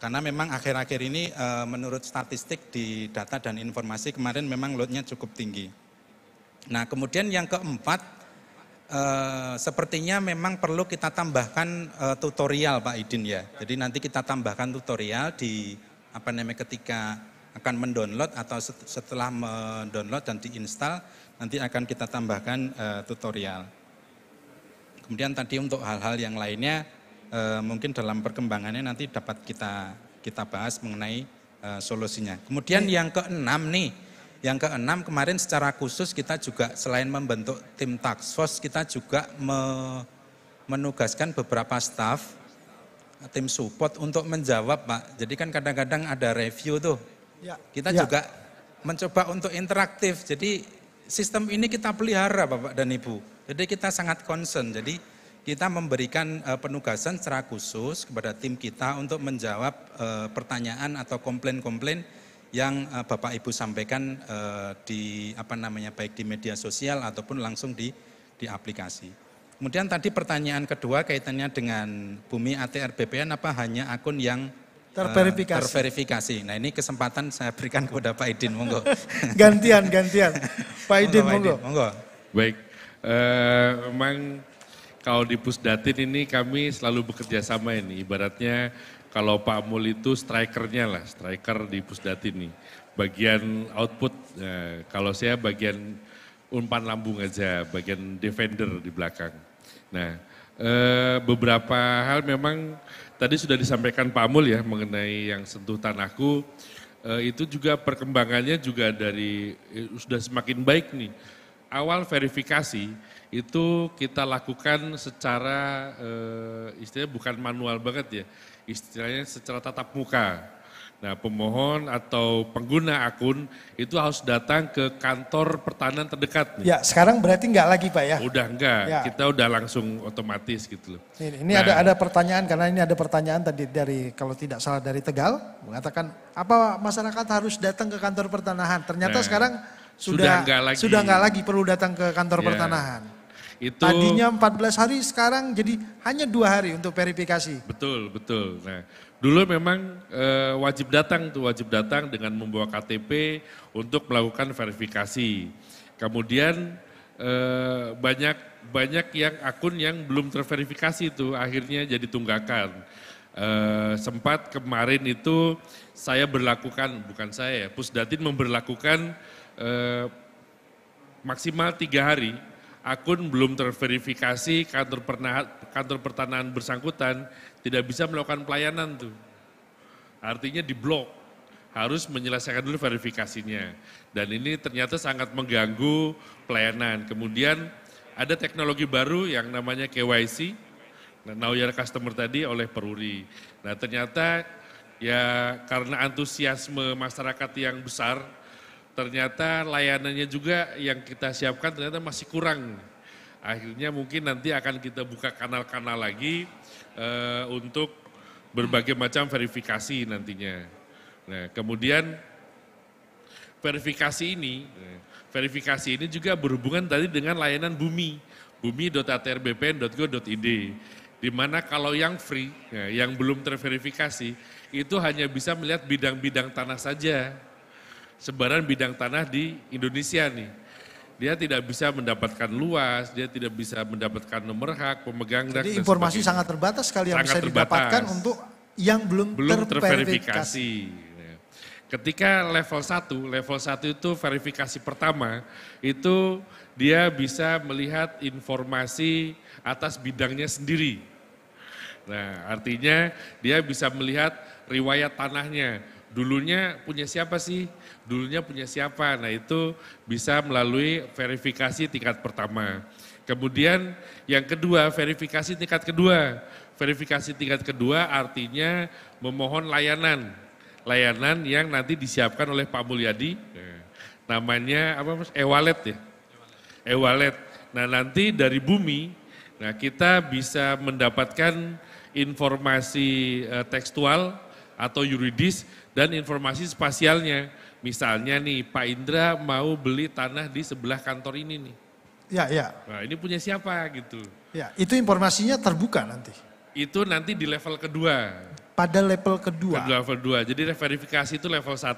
Karena memang akhir-akhir ini menurut statistik di data dan informasi kemarin memang loadnya cukup tinggi. Nah kemudian yang keempat, sepertinya memang perlu kita tambahkan tutorial Pak Idin ya. Jadi nanti kita tambahkan tutorial di ketika akan mendownload atau setelah mendownload dan diinstal nanti akan kita tambahkan tutorial. Kemudian tadi untuk hal-hal yang lainnya mungkin dalam perkembangannya nanti dapat kita bahas mengenai solusinya. Kemudian yang keenam nih, kemarin secara khusus kita juga selain membentuk tim task force, kita juga menugaskan beberapa staff, tim support untuk menjawab Pak. Jadi kan kadang-kadang ada review tuh, kita juga mencoba untuk interaktif. Jadi sistem ini kita pelihara Bapak dan Ibu. Jadi kita sangat concern, jadi kita memberikan penugasan secara khusus kepada tim kita untuk menjawab pertanyaan atau komplain-komplain yang Bapak Ibu sampaikan baik di media sosial ataupun langsung di aplikasi. Kemudian tadi pertanyaan kedua kaitannya dengan Bumi ATR BPN apa hanya akun yang terverifikasi. Nah ini kesempatan saya berikan kepada Pak Idin, monggo. Gantian. Pak Idin, monggo. Baik. Memang kalau di Pusdatin ini kami selalu bekerja sama ini. Ibaratnya kalau Pak Mul itu strikernya lah, striker di Pusdatin ini. Bagian output, kalau saya bagian umpan lambung aja, bagian defender di belakang. Nah beberapa hal memang tadi sudah disampaikan Pak Mul ya mengenai yang sentuh tanahku. Itu juga perkembangannya juga sudah semakin baik nih. Awal verifikasi itu kita lakukan secara istilahnya bukan manual banget ya, istilahnya secara tatap muka. Nah pemohon atau pengguna akun itu harus datang ke kantor pertanahan terdekat nih. Ya sekarang berarti enggak lagi Pak ya? Udah enggak, kita udah langsung otomatis gitu loh. Ini ada pertanyaan, karena ini ada pertanyaan tadi dari kalau tidak salah dari Tegal, mengatakan apa masyarakat harus datang ke kantor pertanahan? Ternyata sekarang sudah enggak lagi perlu datang ke kantor pertanahan. Tadinya 14 hari, sekarang jadi hanya 2 hari untuk verifikasi. Betul. Nah, dulu memang wajib datang dengan membawa KTP untuk melakukan verifikasi. Kemudian banyak yang akun yang belum terverifikasi itu akhirnya jadi tunggakan. Sempat kemarin itu saya berlakukan, bukan saya, Pusdatin memberlakukan maksimal 3 hari akun belum terverifikasi kantor pertanahan bersangkutan tidak bisa melakukan pelayanan tuh. Artinya diblok, harus menyelesaikan dulu verifikasinya. Dan ini ternyata sangat mengganggu pelayanan. Kemudian ada teknologi baru yang namanya KYC, Know Your Customer tadi oleh Peruri. Nah ternyata ya karena antusiasme masyarakat yang besar, ternyata layanannya juga yang kita siapkan ternyata masih kurang. Akhirnya mungkin nanti akan kita buka kanal-kanal lagi untuk berbagai macam verifikasi nantinya. Nah kemudian verifikasi ini juga berhubungan tadi dengan layanan bumi.atrbpn.go.id. Di mana kalau yang free, yang belum terverifikasi, itu hanya bisa melihat bidang-bidang tanah saja. Sebaran bidang tanah di Indonesia nih. Dia tidak bisa mendapatkan luas, dia tidak bisa mendapatkan nomor hak, pemegang hak. Jadi informasi sangat terbatas sekali yang bisa didapatkan untuk yang belum terverifikasi. Ketika level 1 itu verifikasi pertama, itu dia bisa melihat informasi atas bidangnya sendiri. Nah artinya dia bisa melihat riwayat tanahnya. Dulunya punya siapa sih? Dulunya punya siapa? Nah itu bisa melalui verifikasi tingkat pertama. Kemudian yang kedua, verifikasi tingkat kedua. Verifikasi tingkat kedua artinya memohon layanan. Layanan yang nanti disiapkan oleh Pak Mulyadi. Namanya apa Mas? E-wallet ya? E-wallet. Nah nanti dari Bumi, nah kita bisa mendapatkan informasi tekstual atau yuridis dan informasi spasialnya. Misalnya nih Pak Indra mau beli tanah di sebelah kantor ini nih. Ya. Nah ini punya siapa gitu. Ya, itu informasinya terbuka nanti. Itu nanti di level kedua. Pada level kedua. Pada level 2. Jadi verifikasi itu level 1,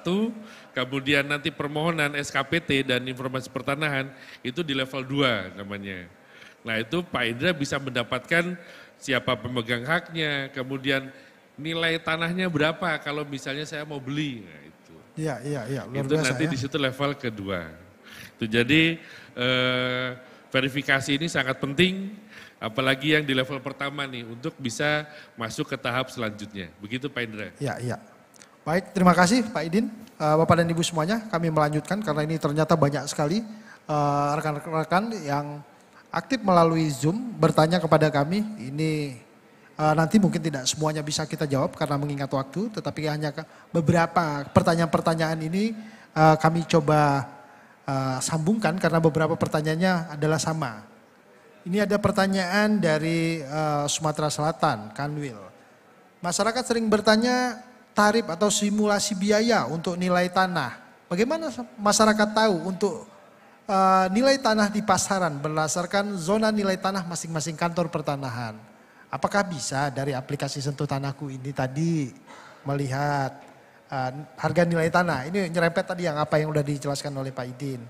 kemudian nanti permohonan SKPT dan informasi pertanahan itu di level 2 namanya. Nah itu Pak Indra bisa mendapatkan siapa pemegang haknya, kemudian nilai tanahnya berapa kalau misalnya saya mau beli. Nah, itu. Iya, luar itu biasa nanti ya. di situ level kedua. Itu jadi verifikasi ini sangat penting, apalagi yang di level pertama nih untuk bisa masuk ke tahap selanjutnya. Begitu Pak Indra. Iya. Baik, terima kasih Pak Idin. Bapak dan Ibu semuanya, kami melanjutkan karena ini ternyata banyak sekali rekan-rekan yang aktif melalui Zoom bertanya kepada kami. Ini nanti mungkin tidak semuanya bisa kita jawab karena mengingat waktu, tetapi hanya beberapa pertanyaan-pertanyaan ini kami coba sambungkan karena beberapa pertanyaannya adalah sama. Ini ada pertanyaan dari Sumatera Selatan, Kanwil. Masyarakat sering bertanya tarif atau simulasi biaya untuk nilai tanah. Bagaimana masyarakat tahu untuk nilai tanah di pasaran berdasarkan zona nilai tanah masing-masing kantor pertanahan? Apakah bisa dari aplikasi Sentuh Tanahku ini tadi melihat harga nilai tanah? Ini nyerempet tadi yang apa yang sudah dijelaskan oleh Pak Idin.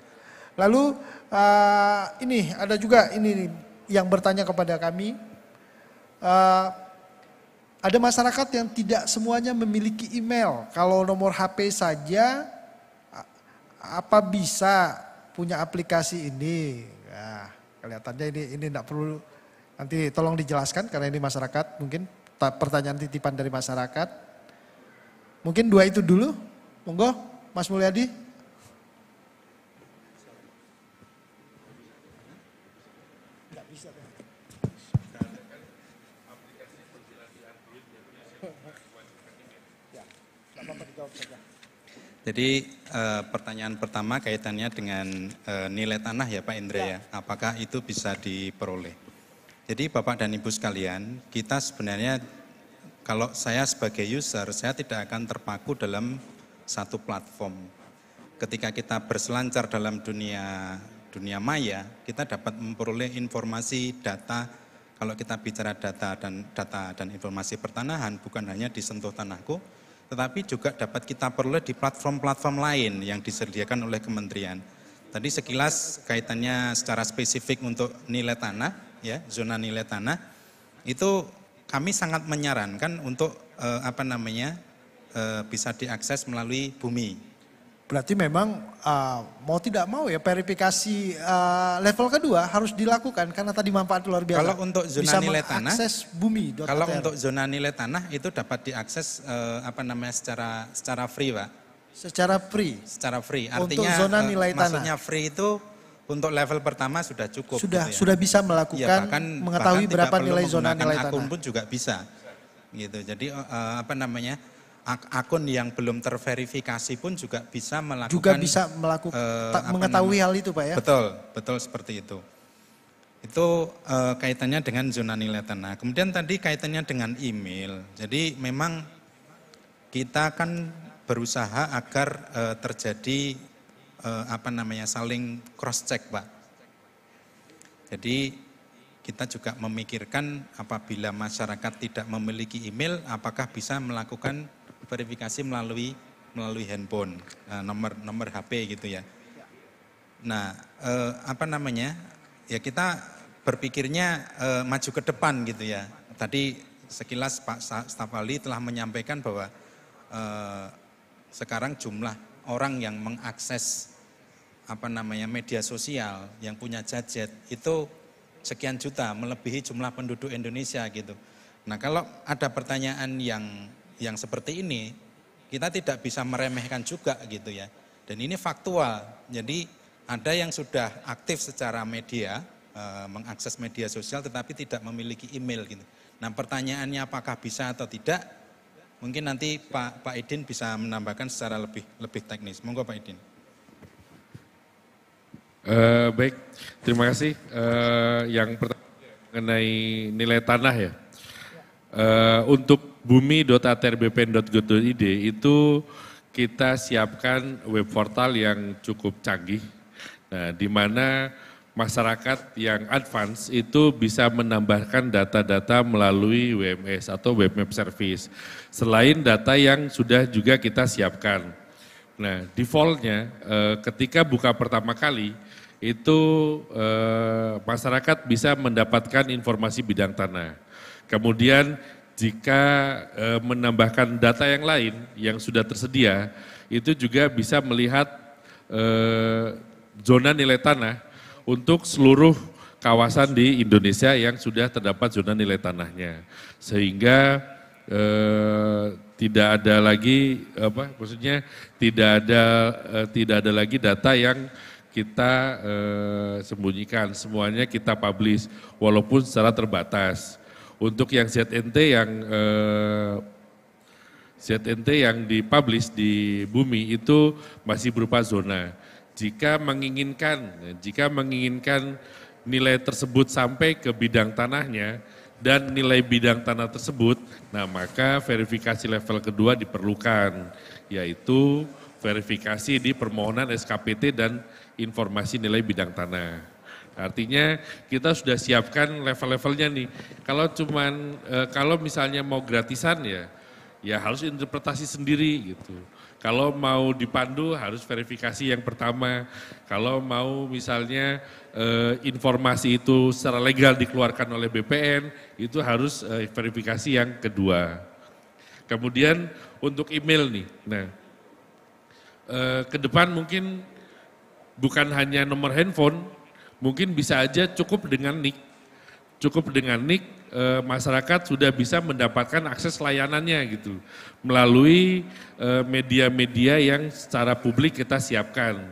Lalu ini ada juga ini yang bertanya kepada kami. Ada masyarakat yang tidak semuanya memiliki email. Kalau nomor HP saja, apa bisa punya aplikasi ini? Nah, kelihatannya ini tidak perlu, nanti tolong dijelaskan karena ini masyarakat, mungkin pertanyaan titipan dari masyarakat. Mungkin 2 itu dulu, monggo Mas Mulyadi. Nggak bisa. Ya, nggak apa-apa dijawab saja. Jadi pertanyaan pertama kaitannya dengan nilai tanah ya Pak Indra ya. Apakah itu bisa diperoleh? Jadi Bapak dan Ibu sekalian, kita sebenarnya kalau saya sebagai user, saya tidak akan terpaku dalam satu platform. Ketika kita berselancar dalam dunia maya, kita dapat memperoleh informasi, data. Kalau kita bicara data dan informasi pertanahan, bukan hanya di Sentuh Tanahku, tetapi juga dapat kita peroleh di platform-platform lain yang disediakan oleh kementerian. Tadi sekilas kaitannya secara spesifik untuk nilai tanah, ya, zona nilai tanah, itu kami sangat menyarankan untuk bisa diakses melalui bumi. Berarti memang mau tidak mau ya verifikasi level kedua harus dilakukan karena tadi manfaat luar biasa. Kalau untuk zona bisa nilai tanah, akses bumi. Kalau untuk zona nilai tanah itu dapat diakses secara free, Pak. Secara free. Secara free. Artinya untuk zona nilai tanah. Maksudnya free itu untuk level pertama sudah cukup. Sudah bisa melakukan mengetahui berapa nilai zona nilai tanah. Akun pun juga bisa. Gitu. Jadi akun yang belum terverifikasi pun juga bisa melakukan mengetahui hal itu, Pak ya. Betul seperti itu. Itu kaitannya dengan zona nilai tanah. Kemudian tadi kaitannya dengan email. Jadi memang kita kan berusaha agar terjadi saling cross check, Pak. Jadi kita juga memikirkan apabila masyarakat tidak memiliki email, apakah bisa melakukan verifikasi melalui handphone, nomor HP gitu ya. Nah, ya kita berpikirnya maju ke depan gitu ya. Tadi sekilas Pak Staf Ahli telah menyampaikan bahwa sekarang jumlah orang yang mengakses media sosial yang punya gadget itu sekian juta, melebihi jumlah penduduk Indonesia gitu. Nah, kalau ada pertanyaan yang seperti ini, kita tidak bisa meremehkan juga gitu ya. Dan ini faktual. Jadi ada yang sudah aktif secara media, mengakses media sosial tetapi tidak memiliki email gitu. Nah, pertanyaannya apakah bisa atau tidak? Mungkin nanti Pak Idin bisa menambahkan secara lebih teknis. Monggo Pak Idin. Baik, terima kasih. Yang pertama mengenai nilai tanah ya. Untuk bumi.atrbpn.go.id itu kita siapkan web portal yang cukup canggih. Nah, di mana masyarakat yang advance itu bisa menambahkan data-data melalui WMS atau Web Map Service. Selain data yang sudah juga kita siapkan. Nah, defaultnya ketika buka pertama kali itu masyarakat bisa mendapatkan informasi bidang tanah. Kemudian jika menambahkan data yang lain yang sudah tersedia, itu juga bisa melihat zona nilai tanah untuk seluruh kawasan di Indonesia yang sudah terdapat zona nilai tanahnya. Sehingga tidak ada lagi tidak ada lagi data yang kita sembunyikan, semuanya kita publish walaupun secara terbatas. Untuk yang ZNT yang dipublish di bumi itu masih berupa zona. Jika menginginkan nilai tersebut sampai ke bidang tanahnya dan nilai bidang tanah tersebut, nah maka verifikasi level kedua diperlukan, yaitu verifikasi di permohonan SKPT dan informasi nilai bidang tanah. Artinya kita sudah siapkan level-levelnya nih. Kalau misalnya mau gratisan ya harus interpretasi sendiri gitu. Kalau mau dipandu harus verifikasi yang pertama. Kalau mau misalnya informasi itu secara legal dikeluarkan oleh BPN, itu harus verifikasi yang kedua. Kemudian untuk email nih, nah ke depan mungkin bukan hanya nomor handphone, mungkin bisa aja cukup dengan NIK. Masyarakat sudah bisa mendapatkan akses layanannya gitu melalui media-media yang secara publik kita siapkan.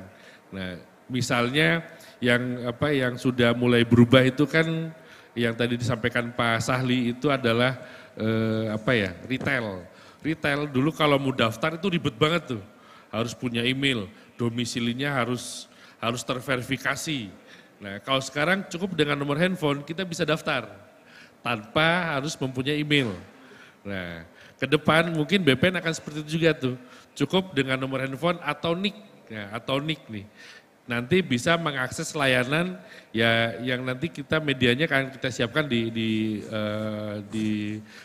Nah, misalnya yang sudah mulai berubah itu kan yang tadi disampaikan Pak Sahli itu adalah retail. Retail dulu kalau mau daftar itu ribet banget tuh. Harus punya email, domisilinya harus terverifikasi. Nah, kalau sekarang cukup dengan nomor handphone kita bisa daftar tanpa harus mempunyai email. Nah, ke depan mungkin BPN akan seperti itu juga tuh. Cukup dengan nomor handphone atau NIK. Ya, atau NIK nih. nanti bisa mengakses layanan ya yang nanti kita medianya akan kita siapkan di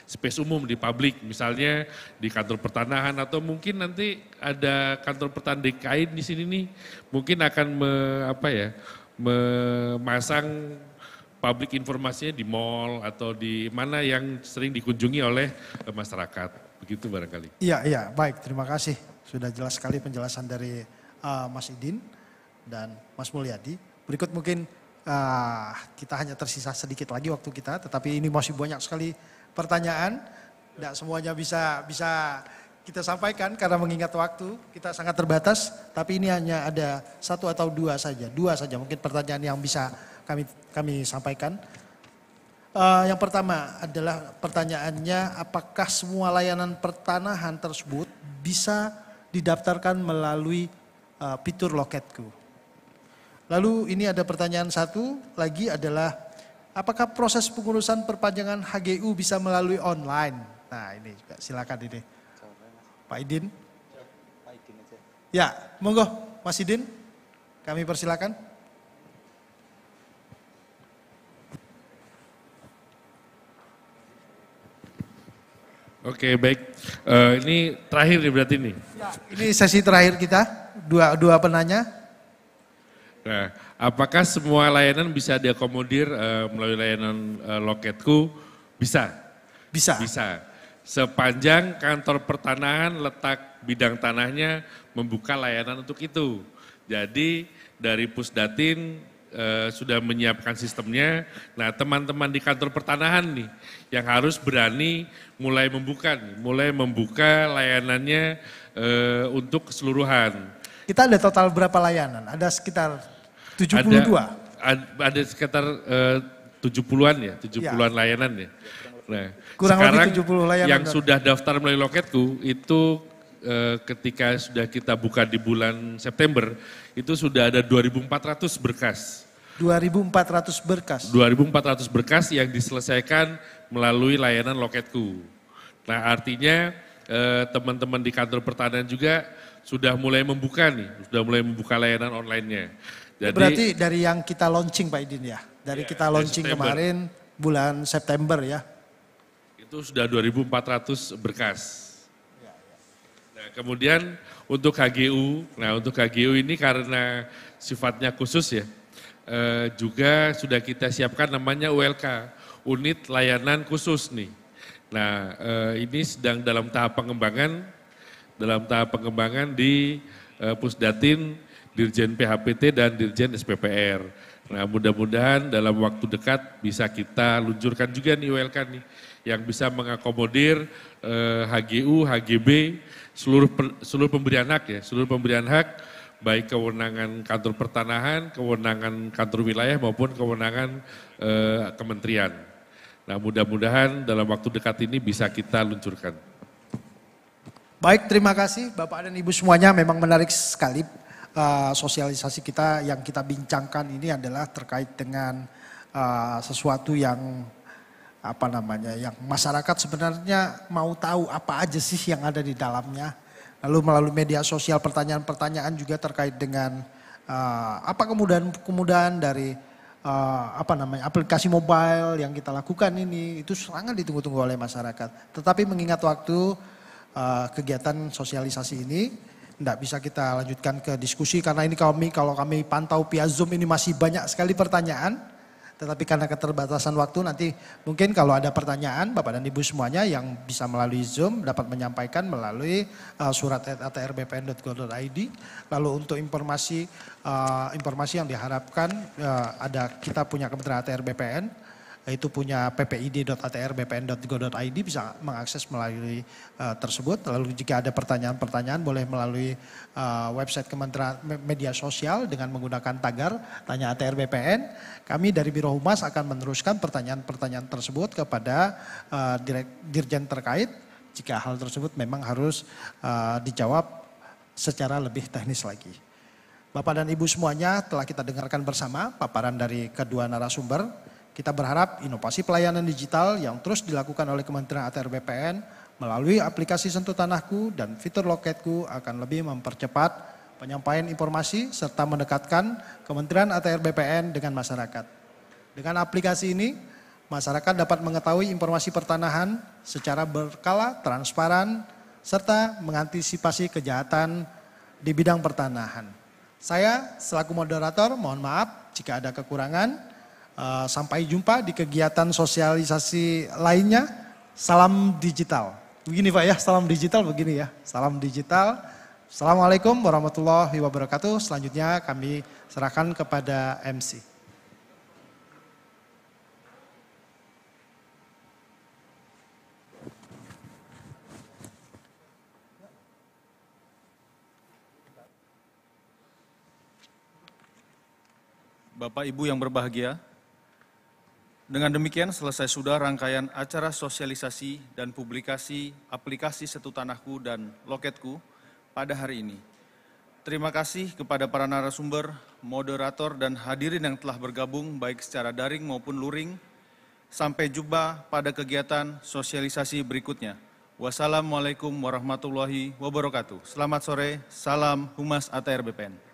space umum, di publik, misalnya di kantor pertanahan atau mungkin nanti ada kantor pertanahan DKI di sini nih, mungkin akan memasang publik informasinya di mall atau di mana yang sering dikunjungi oleh masyarakat. Begitu barangkali. Iya, baik, terima kasih. Sudah jelas sekali penjelasan dari Mas Idin dan Mas Mulyadi. Berikut mungkin kita hanya tersisa sedikit lagi waktu kita, tetapi ini masih banyak sekali pertanyaan. Tidak semuanya bisa kita sampaikan karena mengingat waktu kita sangat terbatas, tapi ini hanya ada satu atau dua saja mungkin pertanyaan yang bisa kami sampaikan. Yang pertama adalah pertanyaannya, apakah semua layanan pertanahan tersebut bisa didaftarkan melalui fitur Loketku? Lalu ini ada pertanyaan satu lagi adalah, apakah proses pengurusan perpanjangan HGU bisa melalui online? Nah ini juga silakan ini. Pak Idin. Ya, monggo Mas Idin, kami persilakan. Oke, baik. Ini terakhir nih berarti nih. Ya, ini sesi terakhir kita, dua penanya. Nah, apakah semua layanan bisa diakomodir melalui layanan Loketku? Bisa. Bisa. Sepanjang kantor pertanahan letak bidang tanahnya membuka layanan untuk itu. Jadi dari Pusdatin sudah menyiapkan sistemnya. Nah, teman-teman di kantor pertanahan nih yang harus berani mulai membuka layanannya untuk keseluruhan. Kita ada total berapa layanan? Ada sekitar 72? Ada sekitar 70-an ya, 70-an layanan ya. Nah, kurang sekarang lebih 70 layanan yang sudah daftar melalui Loketku itu ketika sudah kita buka di bulan September, itu sudah ada 2.400 berkas. 2.400 berkas? 2.400 berkas yang diselesaikan melalui layanan Loketku. Nah artinya teman-teman di kantor pertanahan juga sudah mulai membuka layanan online-nya. Jadi, berarti dari yang kita launching Pak Idin ya? Dari kita launching kemarin bulan September ya? Itu sudah 2.400 berkas. Nah, kemudian untuk HGU ini karena sifatnya khusus ya, juga sudah kita siapkan namanya ULK, unit layanan khusus nih. Nah, ini sedang dalam tahap pengembangan di Pusdatin, Dirjen PHPT dan Dirjen SPPR. Nah, mudah-mudahan dalam waktu dekat bisa kita luncurkan juga nih ULK nih, yang bisa mengakomodir HGU, HGB, seluruh pemberian hak ya, baik kewenangan kantor pertanahan, kewenangan kantor wilayah maupun kewenangan kementerian. Nah mudah-mudahan dalam waktu dekat ini bisa kita luncurkan. Baik, terima kasih Bapak dan Ibu semuanya, memang menarik sekali sosialisasi kita. Yang kita bincangkan ini adalah terkait dengan sesuatu yang yang masyarakat sebenarnya mau tahu apa aja sih yang ada di dalamnya. Lalu melalui media sosial pertanyaan-pertanyaan juga terkait dengan apa kemudahan dari aplikasi mobile yang kita lakukan ini, itu sangat ditunggu-tunggu oleh masyarakat. Tetapi mengingat waktu kegiatan sosialisasi ini tidak bisa kita lanjutkan ke diskusi karena ini kalau kami pantau via Zoom ini masih banyak sekali pertanyaan. Tetapi karena keterbatasan waktu nanti mungkin kalau ada pertanyaan Bapak dan Ibu semuanya yang bisa melalui Zoom dapat menyampaikan melalui surat@atrbpn.go.id. Lalu untuk informasi yang diharapkan kita punya Kementerian ATR BPN, yaitu punya ppid.atrbpn.go.id, bisa mengakses melalui tersebut. Lalu jika ada pertanyaan-pertanyaan boleh melalui website Kementerian Media Sosial dengan menggunakan tagar Tanya ATR BPN. Kami dari Biro Humas akan meneruskan pertanyaan-pertanyaan tersebut kepada dirjen terkait jika hal tersebut memang harus dijawab secara lebih teknis lagi. Bapak dan Ibu semuanya, telah kita dengarkan bersama paparan dari kedua narasumber. Kita berharap inovasi pelayanan digital yang terus dilakukan oleh Kementerian ATR BPN melalui aplikasi Sentuh Tanahku dan fitur Loketku akan lebih mempercepat penyampaian informasi, serta mendekatkan Kementerian ATR BPN dengan masyarakat. Dengan aplikasi ini, masyarakat dapat mengetahui informasi pertanahan secara berkala, transparan, serta mengantisipasi kejahatan di bidang pertanahan. Saya selaku moderator mohon maaf jika ada kekurangan. Sampai jumpa di kegiatan sosialisasi lainnya. Salam digital. Begini Pak ya, salam digital begini ya. Salam digital. Assalamualaikum warahmatullahi wabarakatuh. Selanjutnya kami serahkan kepada MC. Bapak Ibu yang berbahagia, dengan demikian selesai sudah rangkaian acara sosialisasi dan publikasi aplikasi Setu Tanahku dan Loketku pada hari ini. Terima kasih kepada para narasumber, moderator, dan hadirin yang telah bergabung baik secara daring maupun luring. Sampai jumpa pada kegiatan sosialisasi berikutnya. Wassalamualaikum warahmatullahi wabarakatuh. Selamat sore, salam Humas ATR BPN.